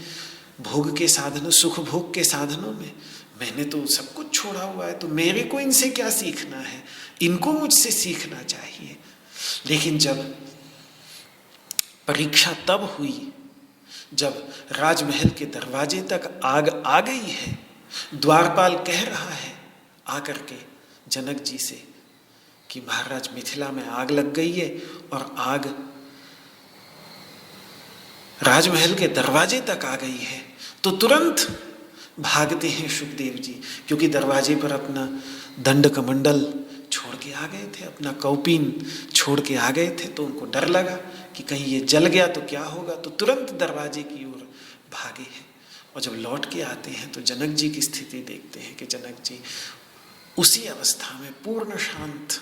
भोग के साधनों, सुख भोग के साधनों में। मैंने तो सब कुछ छोड़ा हुआ है, तो मेरे को इनसे क्या सीखना है, इनको मुझसे सीखना चाहिए। लेकिन जब परीक्षा तब हुई जब राजमहल के दरवाजे तक आग आ गई है, द्वारपाल कह रहा है आकर के जनक जी से कि महाराज मिथिला में आग लग गई है और आग राजमहल के दरवाजे तक आ गई है, तो तुरंत भागते हैं सुखदेव जी, क्योंकि दरवाजे पर अपना दंड कमंडल छोड़ के आ गए थे, अपना कौपीन छोड़ के आ गए थे। तो उनको डर लगा कि कहीं ये जल गया तो क्या होगा, तो तुरंत दरवाजे की ओर भागे हैं। और जब लौट के आते हैं तो जनक जी की स्थिति देखते हैं कि जनक जी उसी अवस्था में पूर्ण शांत,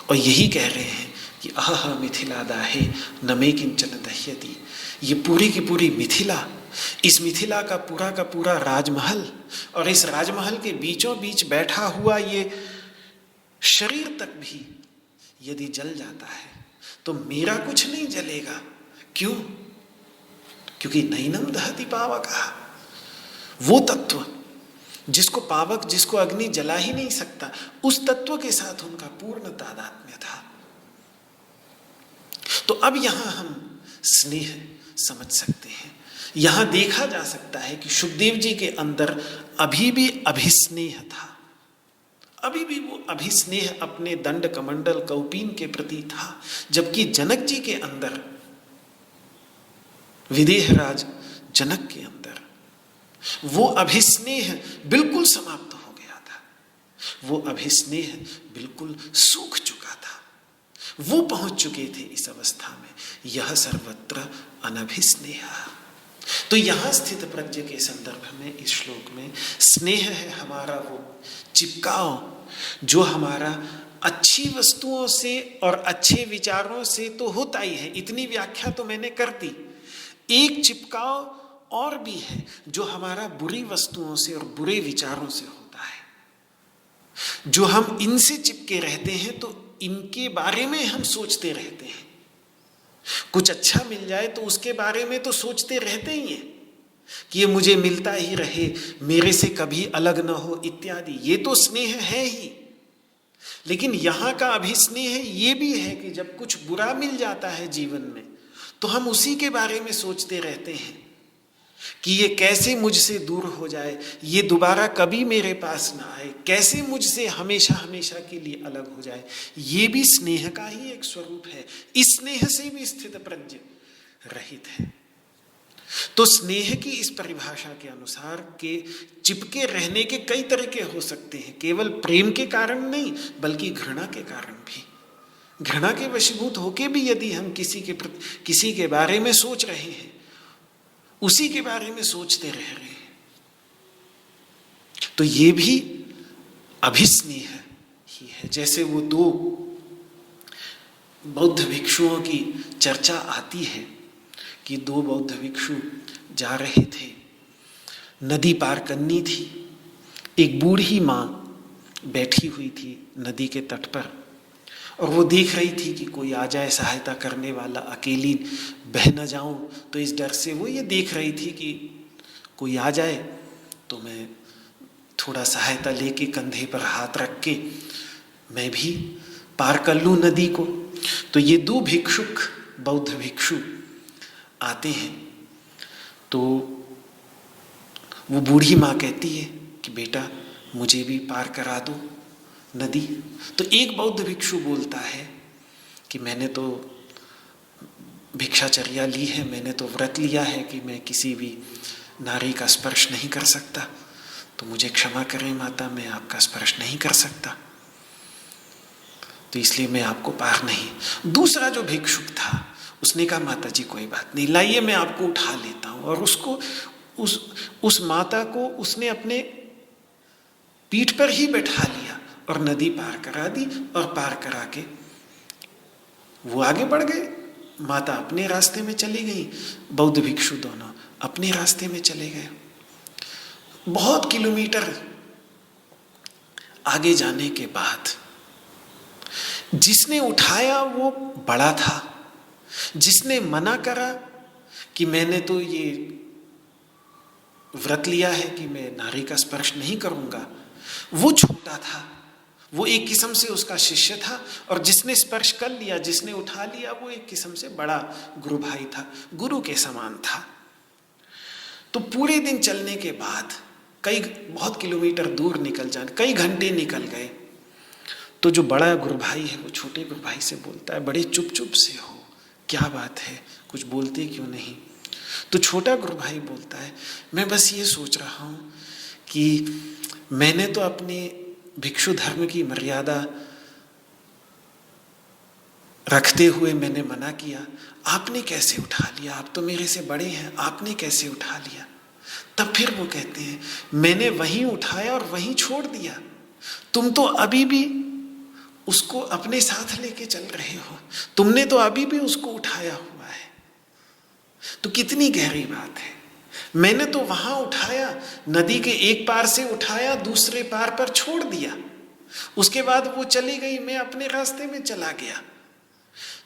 और यही कह रहे हैं कि आह मिथिला दाहे न मे किंचन दह्यति। ये पूरी की पूरी मिथिला, इस मिथिला का पूरा राजमहल, और इस राजमहल के बीचों बीच बैठा हुआ ये शरीर तक भी यदि जल जाता है तो मेरा कुछ नहीं जलेगा। क्यों? क्योंकि नैनम दहति पावकः, वो तत्व जिसको पावक, जिसको अग्नि जला ही नहीं सकता, उस तत्व के साथ उनका पूर्ण तादात्म्य था। तो अब यहां हम स्नेह समझ सकते हैं। यहां देखा जा सकता है कि सुखदेव जी के अंदर अभी भी अभिस्नेह था, अभी भी वो अभिस्नेह अपने दंड कमंडल कौपीन के प्रति था, जबकि जनक जी के अंदर, विदेहराज जनक के अंदर वो अभिस्नेह बिल्कुल समाप्त हो गया था। वो अभिस्नेह बिल्कुल सूख चुका था, वो पहुंच चुके थे इस अवस्था में, यह सर्वत्र अनभिस्नेह। तो यहां स्थित प्रज्ञ के संदर्भ में इस श्लोक में स्नेह है हमारा वो चिपकाव जो हमारा अच्छी वस्तुओं से और अच्छे विचारों से तो होता ही है, इतनी व्याख्या तो मैंने कर दी। एक चिपकाव और भी है जो हमारा बुरी वस्तुओं से और बुरे विचारों से होता है। जो हम इनसे चिपके रहते हैं तो इनके बारे में हम सोचते रहते हैं, कुछ अच्छा मिल जाए तो उसके बारे में तो सोचते रहते ही हैं कि ये मुझे मिलता ही रहे, मेरे से कभी अलग न हो इत्यादि। ये तो स्नेह है ही। लेकिन यहाँ का अभिस्नेह ये भी है कि जब कुछ बुरा मिल जाता है जीवन में तो हम उसी के बारे में सोचते रहते हैं कि ये कैसे मुझसे दूर हो जाए, ये दोबारा कभी मेरे पास ना आए, कैसे मुझसे हमेशा हमेशा के लिए अलग हो जाए। ये भी स्नेह का ही एक स्वरूप है। इस स्नेह से भी स्थित प्रज्ञ रहित है। तो स्नेह की इस परिभाषा के अनुसार के चिपके रहने के कई तरीके हो सकते हैं, केवल प्रेम के कारण नहीं बल्कि घृणा के कारण भी। घृणा के वशीभूत होके भी यदि हम किसी के बारे में सोच रहे हैं, उसी के बारे में सोचते रह रहे हैं, तो ये भी अभिस्नेह ही है। जैसे वो दो बौद्ध भिक्षुओं की चर्चा आती है कि दो बौद्ध भिक्षु जा रहे थे, नदी पार करनी थी, एक बूढ़ी माँ बैठी हुई थी नदी के तट पर और वो देख रही थी कि कोई आ जाए सहायता करने वाला, अकेली बह न जाऊं, तो इस डर से वो ये देख रही थी कि कोई आ जाए तो मैं थोड़ा सहायता लेके कंधे पर हाथ रख के मैं भी पार कर लूँ नदी को। तो ये दो भिक्षुक बौद्ध भिक्षु आते हैं, तो वो बूढ़ी माँ कहती है कि बेटा मुझे भी पार करा दो नदी। तो एक बौद्ध भिक्षु बोलता है कि मैंने तो भिक्षाचर्या ली है, मैंने तो व्रत लिया है कि मैं किसी भी नारी का स्पर्श नहीं कर सकता, तो मुझे क्षमा करें माता, मैं आपका स्पर्श नहीं कर सकता, तो इसलिए मैं आपको पार नहीं। दूसरा जो भिक्षुक था उसने कहा माता जी कोई बात नहीं, लाइए मैं आपको उठा लेता हूँ, और उसको उस माता को उसने अपने पीठ पर ही बैठा लिया और नदी पार करा दी, और पार करा के वो आगे बढ़ गए। माता अपने रास्ते में चली गई, बौद्ध भिक्षु दोनों अपने रास्ते में चले गए। बहुत किलोमीटर आगे जाने के बाद जिसने उठाया वो बड़ा था, जिसने मना करा कि मैंने तो ये व्रत लिया है कि मैं नारी का स्पर्श नहीं करूंगा, वो छोटा था, वो एक किस्म से उसका शिष्य था, और जिसने स्पर्श कर लिया, जिसने उठा लिया, वो एक किस्म से बड़ा गुरु भाई था, गुरु के समान था। तो पूरे दिन चलने के बाद बहुत किलोमीटर दूर निकल जाने, कई घंटे निकल गए, तो जो बड़ा गुरु भाई है वो छोटे गुरु भाई से बोलता है बड़े चुप चुप से हो, क्या बात है, कुछ बोलते क्यों नहीं। तो छोटा गुरु भाई बोलता है मैं बस ये सोच रहा हूँ कि मैंने तो अपने भिक्षु धर्म की मर्यादा रखते हुए मैंने मना किया, आपने कैसे उठा लिया, आप तो मेरे से बड़े हैं, आपने कैसे उठा लिया। तब फिर वो कहते हैं मैंने वहीं उठाया और वहीं छोड़ दिया, तुम तो अभी भी उसको अपने साथ लेके चल रहे हो, तुमने तो अभी भी उसको उठाया हुआ है। तो कितनी गहरी बात है, मैंने तो वहां उठाया, नदी के एक पार से उठाया, दूसरे पार पर छोड़ दिया, उसके बाद वो चली गई, मैं अपने रास्ते में चला गया,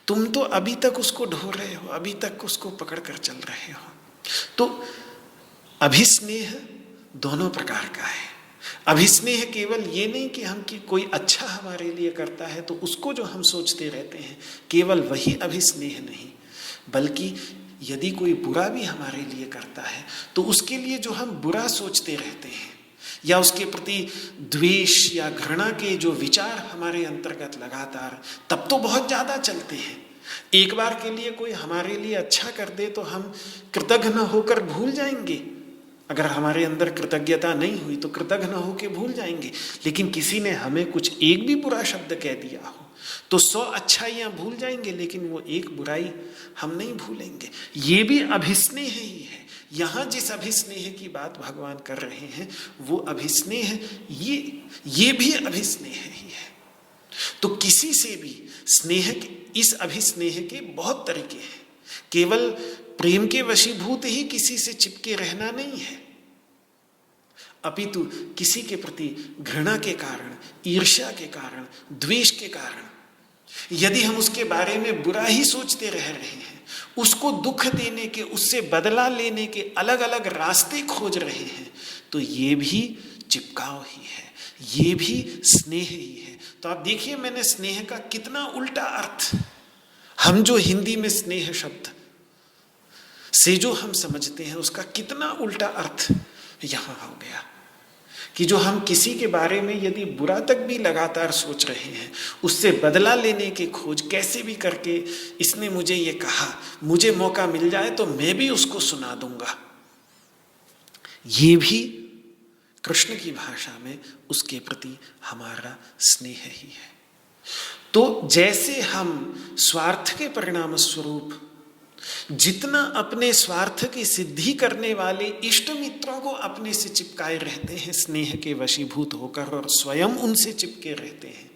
तुम तो अभी तक उसको ढो रहे हो, अभी तक उसको पकड़ कर चल रहे हो। तो अभिस्नेह दोनों प्रकार का है। अभिस्नेह केवल ये नहीं कि हम कि कोई अच्छा हमारे लिए करता है तो उसको जो हम सोचते रहते हैं, केवल वही अभिस्नेह नहीं, बल्कि यदि कोई बुरा भी हमारे लिए करता है तो उसके लिए जो हम बुरा सोचते रहते हैं, या उसके प्रति द्वेष या घृणा के जो विचार हमारे अंतर्गत लगातार तब तो बहुत ज़्यादा चलते हैं। एक बार के लिए कोई हमारे लिए अच्छा कर दे तो हम कृतज्ञ न होकर भूल जाएंगे, अगर हमारे अंदर कृतज्ञता नहीं हुई तो कृतज्ञ न होकर भूल जाएंगे। लेकिन किसी ने हमें कुछ एक भी बुरा शब्द कह दिया हो तो 100 अच्छाइयाँ भूल जाएंगे, लेकिन वो एक बुराई हम नहीं भूलेंगे। ये भी अभिस्नेह ही है। यहाँ जिस अभिस्नेह की बात भगवान कर रहे हैं वो अभिस्नेह, ये भी अभिस्नेह ही है। तो किसी से भी स्नेह, इस अभिस्नेह के बहुत तरीके हैं, केवल प्रेम के वशीभूत ही किसी से चिपके रहना नहीं है, अपितु किसी के प्रति घृणा के कारण, ईर्ष्या के कारण, द्वेष के कारण यदि हम उसके बारे में बुरा ही सोचते रह रहे हैं, उसको दुख देने के, उससे बदला लेने के अलग अलग रास्ते खोज रहे हैं, तो ये भी चिपकाव ही है, ये भी स्नेह ही है। तो आप देखिए मैंने स्नेह का कितना उल्टा अर्थ, हम जो हिंदी में स्नेह शब्द से जो हम समझते हैं उसका कितना उल्टा अर्थ यहाँ हो गया। कि जो हम किसी के बारे में यदि बुरा तक भी लगातार सोच रहे हैं, उससे बदला लेने की खोज कैसे भी करके, इसने मुझे ये कहा, मुझे मौका मिल जाए तो मैं भी उसको सुना दूंगा, ये भी कृष्ण की भाषा में उसके प्रति हमारा स्नेह ही है। तो जैसे हम स्वार्थ के परिणाम स्वरूप जितना अपने स्वार्थ की सिद्धि करने वाले इष्ट मित्रों को अपने से चिपकाए रहते हैं स्नेह के वशीभूत होकर और स्वयं उनसे चिपके रहते हैं,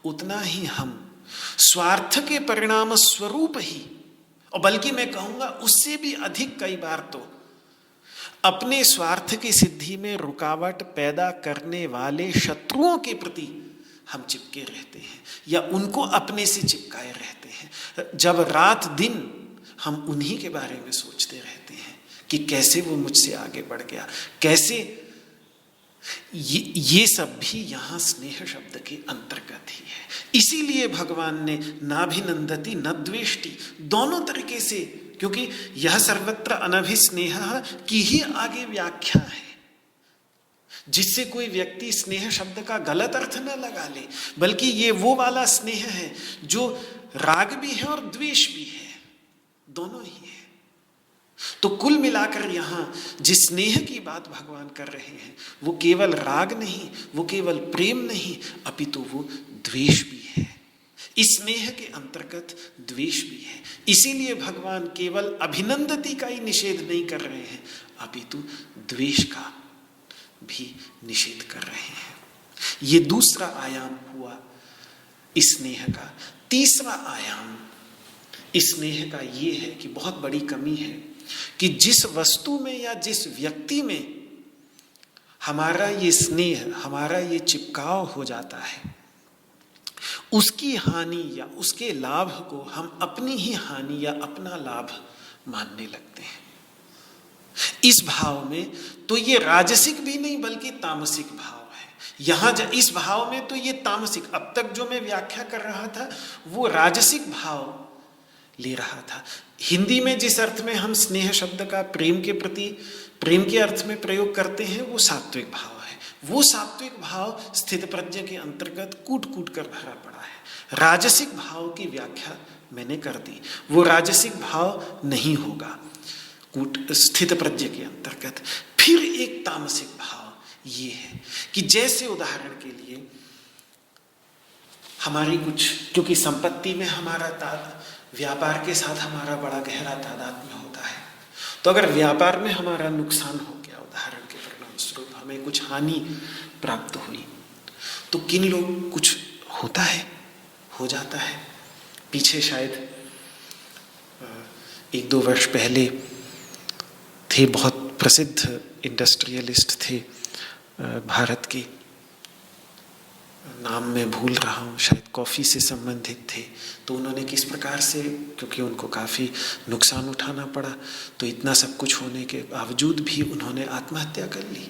उतना ही हम स्वार्थ के परिणाम स्वरूप ही, और बल्कि मैं कहूँगा उससे भी अधिक कई बार तो अपने स्वार्थ की सिद्धि में रुकावट पैदा करने वाले शत्रुओं के प्रति हम चिपके रहते हैं या उनको अपने से चिपकाए रहते हैं। जब रात दिन हम उन्हीं के बारे में सोचते रहते हैं कि कैसे वो मुझसे आगे बढ़ गया, कैसे ये सब भी यहाँ स्नेह शब्द के अंतर्गत ही है। इसीलिए भगवान ने नाभिनंदति न द्वेष्टि दोनों तरीके से, क्योंकि यह सर्वत्र अनभिस्नेह की ही आगे व्याख्या है, जिससे कोई व्यक्ति स्नेह शब्द का गलत अर्थ न लगा ले, बल्कि ये वो वाला स्नेह है जो राग भी है और द्वेष भी है, दोनों ही है। तो कुल मिलाकर यहां जिस स्नेह की बात भगवान कर रहे हैं वो केवल राग नहीं, वो केवल प्रेम नहीं, अपितु वो द्वेष भी है। इस स्नेह के अंतर्गत द्वेष भी है। इसीलिए भगवान केवल अभिनंदती का ही निषेध नहीं कर रहे हैं, अपितु द्वेष का भी निषेध कर रहे हैं। ये दूसरा आयाम हुआ इस स्नेह का। तीसरा आयाम इस स्नेह का ये है कि बहुत बड़ी कमी है कि जिस वस्तु में या जिस व्यक्ति में हमारा ये स्नेह, हमारा ये चिपकाव हो जाता है, उसकी हानि या उसके लाभ को हम अपनी ही हानि या अपना लाभ मानने लगते हैं। इस भाव में तो ये राजसिक भी नहीं बल्कि तामसिक भाव है। यहाँ इस भाव में तो ये तामसिक, अब तक जो मैं व्याख्या कर रहा था वो राजसिक भाव ले रहा था। हिंदी में जिस अर्थ में हम स्नेह शब्द का प्रेम के प्रति, प्रेम के अर्थ में प्रयोग करते हैं वो सात्विक भाव है। वो सात्विक भाव स्थित प्रज्ञ के अंतर्गत कूट कूट कर भरा पड़ा है। राजसिक भाव की व्याख्या मैंने कर दी, वो राजसिक भाव नहीं होगा स्थित प्रज्ञ के अंतर्गत। फिर एक तामसिक भाव ये है कि जैसे उदाहरण के लिए हमारी कुछ, क्योंकि संपत्ति में हमारा व्यापार के साथ हमारा बड़ा गहरा तादात्म्य होता है, तो अगर व्यापार में हमारा नुकसान हो गया, उदाहरण के परिणाम स्वरूप हमें कुछ हानि प्राप्त हुई, तो किन लोग कुछ होता है, हो जाता है। पीछे शायद 1-2 वर्ष पहले थे, बहुत प्रसिद्ध इंडस्ट्रियलिस्ट थे भारत के, नाम मैं भूल रहा हूँ, शायद कॉफ़ी से संबंधित थे। तो उन्होंने किस प्रकार से, क्योंकि उनको काफ़ी नुकसान उठाना पड़ा, तो इतना सब कुछ होने के बावजूद भी उन्होंने आत्महत्या कर ली।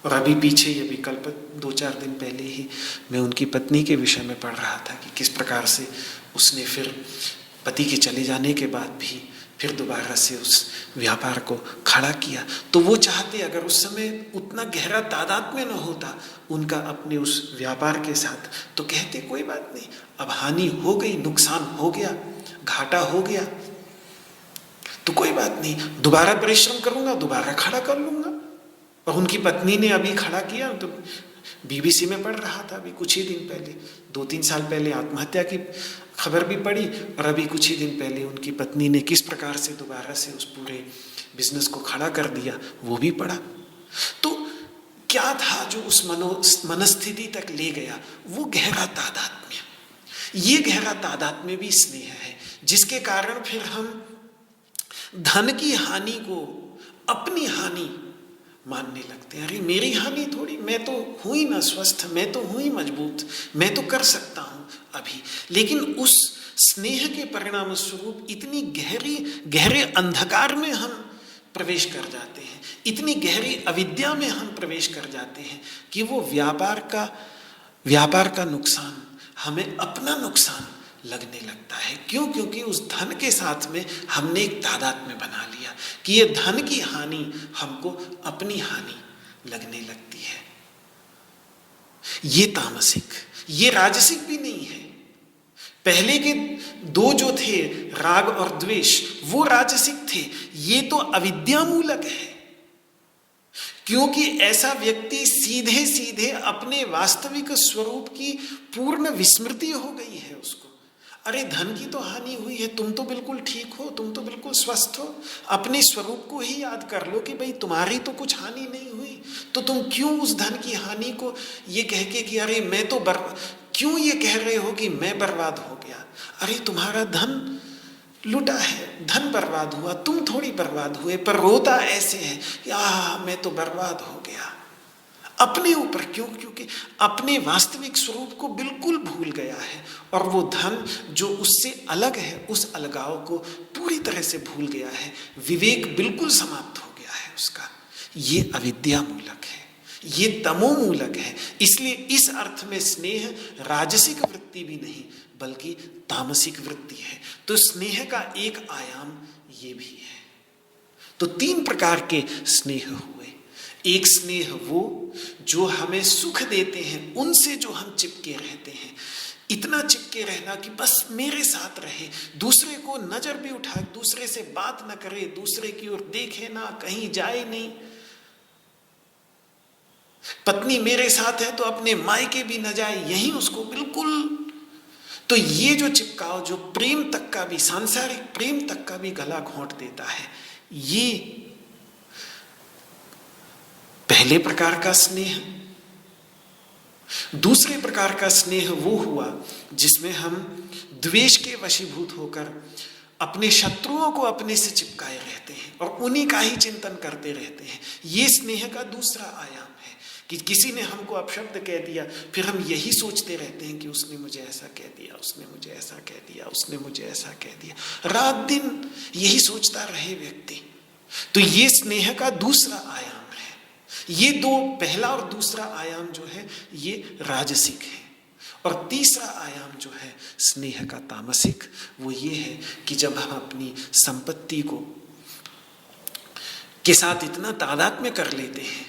और अभी पीछे ये विकल्प 2-4 दिन पहले ही मैं उनकी पत्नी के विषय में पढ़ रहा था कि किस प्रकार से उसने फिर पति के चले जाने के बाद भी फिर दोबारा से उस व्यापार को खड़ा किया। तो वो चाहते अगर उस समय उतना गहरा तादात्म्य न होता उनका अपने उस व्यापार के साथ, तो कहते कोई बात नहीं, अब हानि हो गई, नुकसान हो गया, घाटा हो गया, तो कोई बात नहीं, दोबारा परिश्रम करूंगा, दोबारा खड़ा कर लूंगा। और उनकी पत्नी ने अभी खड़ा किया, तो बीबीसी में पढ़ रहा था अभी कुछ ही दिन पहले, 2-3 साल पहले आत्महत्या की खबर भी पड़ी, और अभी कुछ ही दिन पहले उनकी पत्नी ने किस प्रकार से दोबारा से उस पूरे बिजनेस को खड़ा कर दिया, वो भी पढ़ा। तो क्या था जो उस मनस्थिति तक ले गया? वो गहरा तादात्म्य। ये गहरा तादात्म्य भी स्नेह है, जिसके कारण फिर हम धन की हानि को अपनी हानि मानने लगते हैं। अरे मेरी हानि थोड़ी, मैं तो हूँ ही ना स्वस्थ, मैं तो हूँ ही मजबूत, मैं तो कर सकता हूँ अभी। लेकिन उस स्नेह के परिणाम स्वरूप इतनी गहरे अंधकार में हम प्रवेश कर जाते हैं, इतनी गहरी अविद्या में हम प्रवेश कर जाते हैं कि वो व्यापार का नुकसान हमें अपना नुकसान लगने लगता है। क्यों? क्योंकि उस धन के साथ में हमने एक तादात्म्य बना लिया कि ये धन की हानि हमको अपनी हानि लगने लगती है। ये तामसिक, ये राजसिक भी नहीं है। पहले के दो जो थे राग और द्वेष, वो राजसिक थे, ये तो अविद्या मूलक है। क्योंकि ऐसा व्यक्ति सीधे सीधे अपने वास्तविक स्वरूप की पूर्ण विस्मृति हो गई है उसको। अरे धन की तो हानि हुई है, तुम तो बिल्कुल ठीक हो, तुम तो बिल्कुल स्वस्थ हो, अपने स्वरूप को ही याद कर लो कि भाई तुम्हारी तो कुछ हानि नहीं हुई, तो तुम क्यों उस धन की हानि को ये कह के कि अरे मैं तो क्यों ये कह रहे हो कि मैं बर्बाद हो गया। अरे तुम्हारा धन लुटा है, धन बर्बाद हुआ, तुम थोड़ी बर्बाद हुए, पर रोता ऐसे है कि मैं तो बर्बाद हो गया। अपने ऊपर क्यों? क्योंकि अपने वास्तविक स्वरूप को बिल्कुल भूल गया है, और वो धन जो उससे अलग है उस अलगाव को पूरी तरह से भूल गया है, विवेक बिल्कुल समाप्त हो गया है उसका। ये अविद्या मूलक है, ये तमो मूलक है। इसलिए इस अर्थ में स्नेह राजसिक वृत्ति भी नहीं बल्कि तामसिक वृत्ति है। तो स्नेह का एक आयाम ये भी है। तो तीन प्रकार के स्नेह हुए। एक स्नेह वो जो हमें सुख देते हैं, उनसे जो हम चिपके रहते हैं, इतना चिपके रहना कि बस मेरे साथ रहे, दूसरे को नजर भी उठाए, दूसरे से बात न करे, दूसरे की ओर देखे ना, कहीं जाए नहीं। पत्नी मेरे साथ है तो अपने मायके भी न जाए, यही उसको बिल्कुल। तो ये जो चिपकाव, जो प्रेम तक का भी, सांसारिक प्रेम तक का भी गला घोंट देता है, ये पहले प्रकार का स्नेह। दूसरे प्रकार का स्नेह वो हुआ जिसमें हम द्वेष के वशीभूत होकर अपने शत्रुओं को अपने से चिपकाए रहते हैं और उन्हीं का ही चिंतन करते रहते हैं। ये स्नेह का दूसरा आयाम है कि किसी ने हमको अपशब्द कह दिया, फिर हम यही सोचते रहते हैं कि उसने मुझे ऐसा कह दिया, उसने मुझे ऐसा कह दिया, उसने मुझे ऐसा कह दिया, रात दिन यही सोचता रहे व्यक्ति। तो ये स्नेह का दूसरा आयाम है। ये दो, पहला और दूसरा आयाम जो है ये राजसिक है, और तीसरा आयाम जो है स्नेह का तामसिक, वो ये है कि जब हम अपनी संपत्ति को के साथ इतना तादात्म्य कर लेते हैं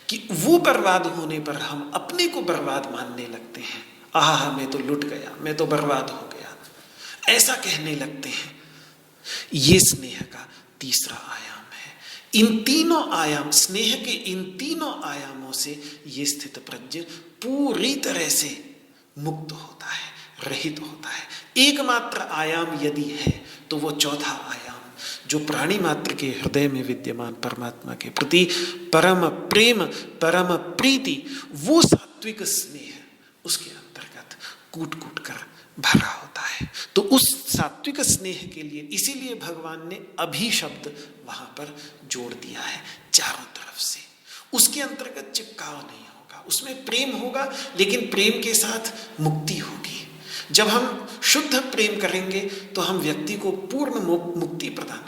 कि वो बर्बाद होने पर हम अपने को बर्बाद मानने लगते हैं। मैं तो लुट गया, मैं तो बर्बाद हो गया, ऐसा कहने लगते हैं। ये स्नेह का तीसरा आयाम है। इन तीनों आयाम, स्नेह के इन तीनों आयामों से ये स्थित प्रज्ञ पूरी तरह से मुक्त होता है, रहित होता है। एकमात्र आयाम यदि है तो वो चौथा आयाम जो प्राणी मात्र के हृदय में विद्यमान परमात्मा के प्रति परम प्रेम, परम प्रीति, वो सात्विक स्नेह उसके अंतर्गत कूट कूट कर भरा होता है। तो उस सात्विक स्नेह के लिए इसीलिए भगवान ने अभी शब्द वहां पर जोड़ दिया है चारों तरफ से। उसके अंतर्गत चिपकाव नहीं होगा, उसमें प्रेम होगा, लेकिन प्रेम के साथ मुक्ति होगी। जब हम शुद्ध प्रेम करेंगे तो हम व्यक्ति को पूर्ण मुक्ति प्रदान,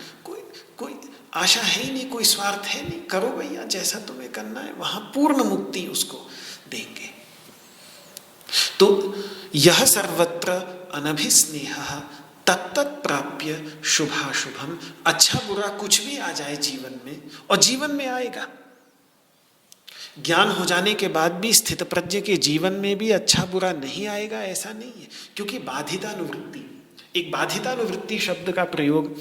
कोई आशा है ही नहीं, कोई स्वार्थ है नहीं, करो भैया जैसा तुम्हें करना है, वहां पूर्ण मुक्ति उसको देंगे। तो यह सर्वत्र अनभिस्नेह तत्तत् प्राप्य शुभाशुभम। अच्छा बुरा कुछ भी आ जाए जीवन में, और जीवन में आएगा, ज्ञान हो जाने के बाद भी स्थित प्रज्ञ के जीवन में भी अच्छा बुरा नहीं आएगा ऐसा नहीं है, क्योंकि बाधितानुवृत्ति, एक बाधितानुवृत्ति शब्द का प्रयोग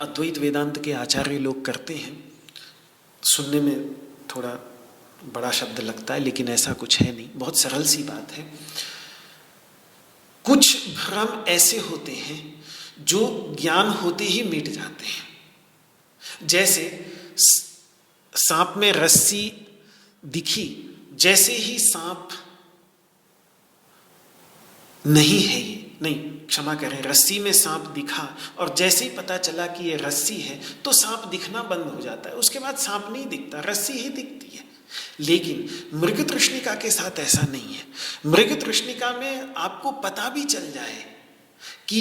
अद्वैत वेदांत के आचार्य लोग करते हैं। सुनने में थोड़ा बड़ा शब्द लगता है, लेकिन ऐसा कुछ है नहीं, बहुत सरल सी बात है। कुछ भ्रम ऐसे होते हैं जो ज्ञान होते ही मिट जाते हैं। जैसे सांप में रस्सी दिखी, जैसे ही सांप नहीं है, ये नहीं, क्षमा करें, रस्सी में सांप दिखा और जैसे ही पता चला कि ये रस्सी है तो सांप दिखना बंद हो जाता है, उसके बाद सांप नहीं दिखता, रस्सी ही दिखती है। लेकिन मृग तृष्णिका के साथ ऐसा नहीं है। मृग तृष्णिका में आपको पता भी चल जाए कि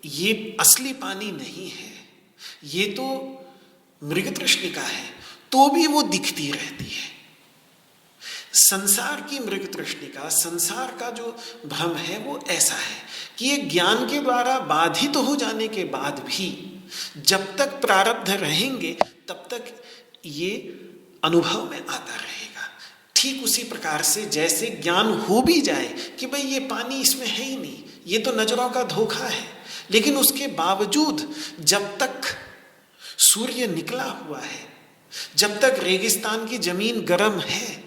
ये असली पानी नहीं है, ये तो मृग तृष्णिका है, तो भी वो दिखती रहती है। संसार की मृग तृष्णिका, संसार का जो भ्रम है वो ऐसा है कि ये ज्ञान के द्वारा बाधित हो जाने के बाद भी जब तक प्रारब्ध रहेंगे तब तक ये अनुभव में आता रहेगा। ठीक उसी प्रकार से जैसे ज्ञान हो भी जाए कि भाई ये पानी इसमें है ही नहीं, ये तो नजरों का धोखा है, लेकिन उसके बावजूद जब तक सूर्य निकला हुआ है, जब तक रेगिस्तान की जमीन गर्म है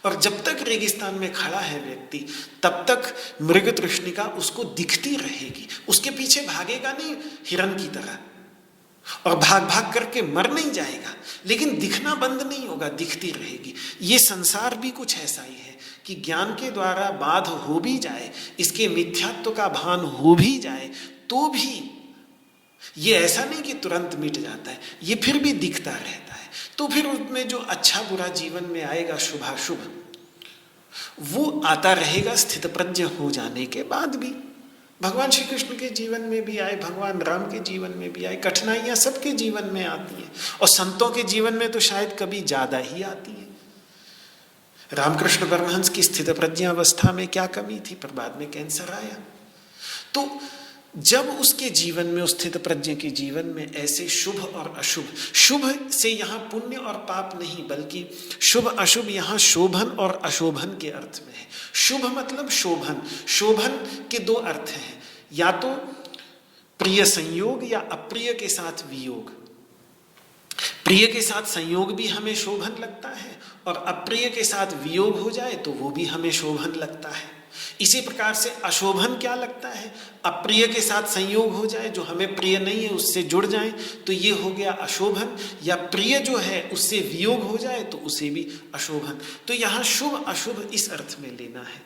और जब तक रेगिस्तान में खड़ा है व्यक्ति, तब तक मृग तृष्णिका उसको दिखती रहेगी, उसके पीछे भागेगा नहीं हिरण की तरह और भाग भाग करके मर नहीं जाएगा, लेकिन दिखना बंद नहीं होगा, दिखती रहेगी। ये संसार भी कुछ ऐसा ही है कि ज्ञान के द्वारा बाध हो भी जाए, इसके मिथ्यात्व का भान हो भी जाए, तो भी ये ऐसा नहीं कि तुरंत मिट जाता है, ये फिर भी दिखता रहता है। तो फिर उसमें जो अच्छा बुरा जीवन में आएगा, शुभाशुभ, वो आता रहेगा स्थित प्रज्ञ हो जाने के बाद भी। भगवान श्री कृष्ण के जीवन में भी आए, भगवान राम के जीवन में भी आए, कठिनाइयां सबके जीवन में आती हैं, और संतों के जीवन में तो शायद कभी ज्यादा ही आती है। रामकृष्ण परमहंस की स्थित प्रज्ञावस्था में क्या कमी थी, पर बाद में कैंसर आया। तो जब उसके जीवन में, उस स्थित प्रज्ञ के जीवन में ऐसे शुभ और अशुभ, शुभ से यहाँ पुण्य और पाप नहीं, बल्कि शुभ अशुभ यहाँ शोभन और अशोभन के अर्थ में है। शुभ मतलब शोभन, शोभन के दो अर्थ हैं, या तो प्रिय संयोग या अप्रिय के साथ वियोग। प्रिय के साथ संयोग भी हमें शोभन लगता है, और अप्रिय के साथ वियोग हो जाए तो वो भी हमें शोभन लगता है। इसी प्रकार से अशोभन क्या लगता है, अप्रिय के साथ संयोग हो जाए, जो हमें प्रिय नहीं है उससे जुड़ जाए तो ये हो गया अशोभन, या प्रिय जो है उससे वियोग हो जाए तो उसे भी अशोभन। तो यहाँ शुभ अशुभ इस अर्थ में लेना है,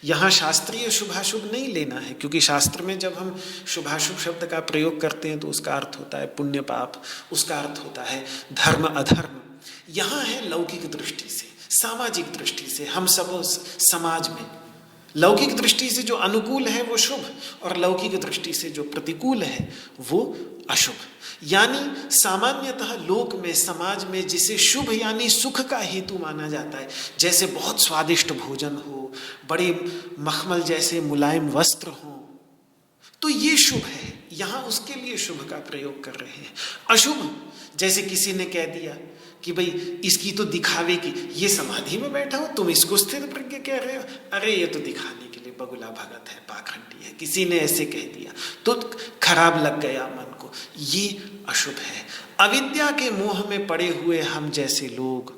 यहाँ शास्त्रीय शुभाशुभ नहीं लेना है, क्योंकि शास्त्र में जब हम शुभाशुभ शब्द का प्रयोग करते हैं तो उसका अर्थ होता है पुण्य पाप, उसका अर्थ होता है धर्म अधर्म। यहाँ है लौकिक दृष्टि से, सामाजिक दृष्टि से, हम सब समाज में लौकिक दृष्टि से जो अनुकूल है वो शुभ, और लौकिक दृष्टि से जो प्रतिकूल है वो अशुभ। यानी सामान्यतः लोक में, समाज में जिसे शुभ यानी सुख का हेतु माना जाता है, जैसे बहुत स्वादिष्ट भोजन हो, बड़े मखमल जैसे मुलायम वस्त्र हो, तो ये शुभ है, यहाँ उसके लिए शुभ का प्रयोग कर रहे हैं। अशुभ जैसे किसी ने कह दिया कि भाई इसकी तो दिखावे की, ये समाधि में बैठा हो, तुम इसको स्थित प्रज्ञ कह रहे हो, अरे ये तो दिखाने के लिए बगुला भगत है, पाखंडी है, किसी ने ऐसे कह दिया तो खराब लग गया मन को, ये अशुभ है। अविद्या के मोह में पड़े हुए हम जैसे लोग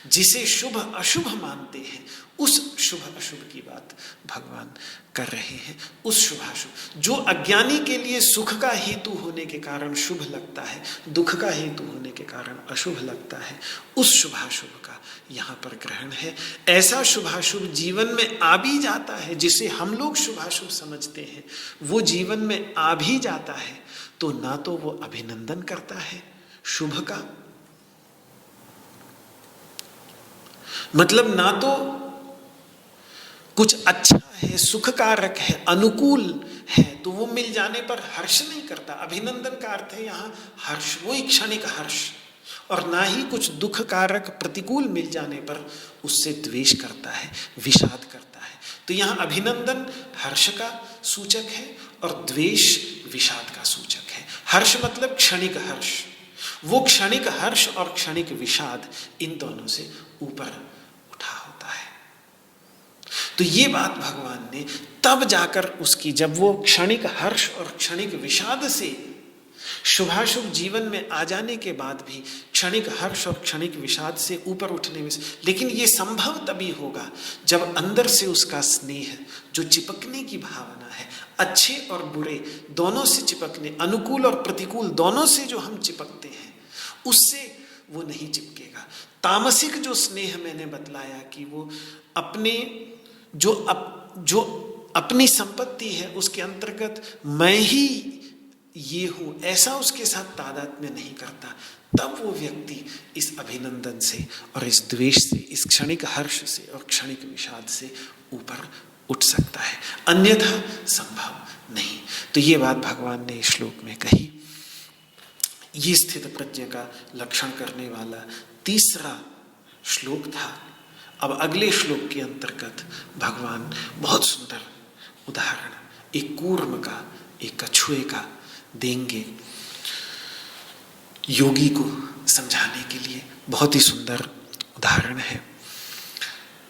जिसे शुभ अशुभ मानते हैं, उस शुभ अशुभ की बात भगवान कर रहे हैं। उस शुभाशुभ जो अज्ञानी के लिए सुख का हेतु होने के कारण शुभ लगता है, दुख का हेतु होने के कारण अशुभ लगता है, उस शुभाशुभ का यहाँ पर ग्रहण है। ऐसा शुभाशुभ जीवन में आ भी जाता है, जिसे हम लोग शुभाशुभ समझते हैं, वो जीवन में आ भी जाता है तो ना तो वो अभिनंदन करता है शुभ का, मतलब ना तो कुछ अच्छा है, सुखकारक है, अनुकूल है, तो वो मिल जाने पर हर्ष नहीं करता। अभिनंदन का अर्थ है यहाँ हर्ष, वो एक क्षणिक हर्ष, और ना ही कुछ दुख कारक प्रतिकूल मिल जाने पर उससे द्वेष करता है, विषाद करता है। तो यहाँ अभिनंदन हर्ष का सूचक है और द्वेष विषाद का सूचक है। हर्ष मतलब क्षणिक हर्ष, वो क्षणिक हर्ष और क्षणिक विषाद इन दोनों से ऊपर उठा होता है। तो ये बात भगवान ने तब जाकर उसकी, जब वो क्षणिक हर्ष और क्षणिक विषाद से शुभाशुभ जीवन में आ जाने के बाद भी क्षणिक हर्ष और क्षणिक विषाद से ऊपर उठने में, लेकिन ये संभव तभी होगा जब अंदर से उसका स्नेह, जो चिपकने की भावना है, अच्छे और बुरे दोनों से चिपकने, अनुकूल और प्रतिकूल दोनों से जो हम चिपकते हैं, उससे वो नहीं चिपकेगा। तामसिक जो स्नेह मैंने बतलाया कि वो अपने जो अपनी संपत्ति है उसके अंतर्गत मैं ही ये हूं, ऐसा उसके साथ तादात्म्य नहीं करता, तब वो व्यक्ति इस अभिनंदन से और इस द्वेष से, इस क्षणिक हर्ष से और क्षणिक विषाद से ऊपर उठ सकता है, अन्यथा संभव नहीं। तो ये बात भगवान ने इस श्लोक में कही। ये स्थित प्रज्ञ का लक्षण करने वाला तीसरा श्लोक था। अब अगले श्लोक के अंतर्गत भगवान बहुत सुंदर उदाहरण एक कूर्म का, एक कछुए का देंगे योगी को समझाने के लिए। बहुत ही सुंदर उदाहरण है।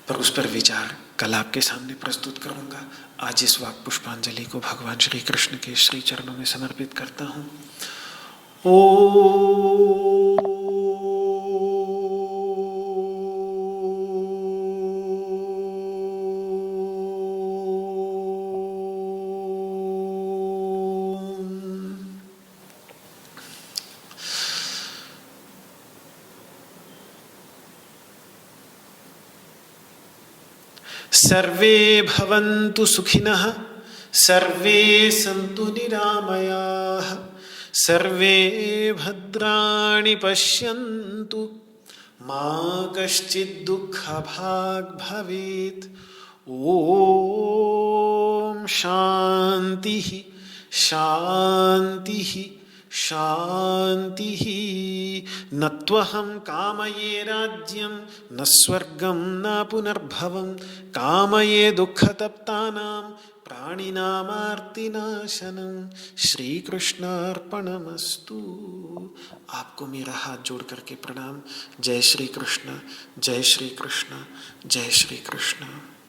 पर उस पर विचार कल आपके सामने प्रस्तुत करूंगा। आज इस वाक् पुष्पांजलि को भगवान श्री कृष्ण के श्री चरणों में समर्पित करता हूँ। ओ सर्वे भवन्तु सुखिनः, सर्वे सन्तु निरामयाः, सर्वे भद्राणि पश्यन्तु, मा कश्चित् दुःखभाग् भवेत्। ॐ शान्तिः शान्तिः शान्तिः। न त्वहं कामये राज्यं न स्वर्गं न पुनर्भवं, कामये दुःखतप्तानां प्राणिनामार्तिनाशनं। श्रीकृष्णार्पणमस्तु। आपको मेरा हाथ जोड़ करके प्रणाम। जय श्री कृष्ण, जय श्री कृष्ण, जय श्री कृष्ण।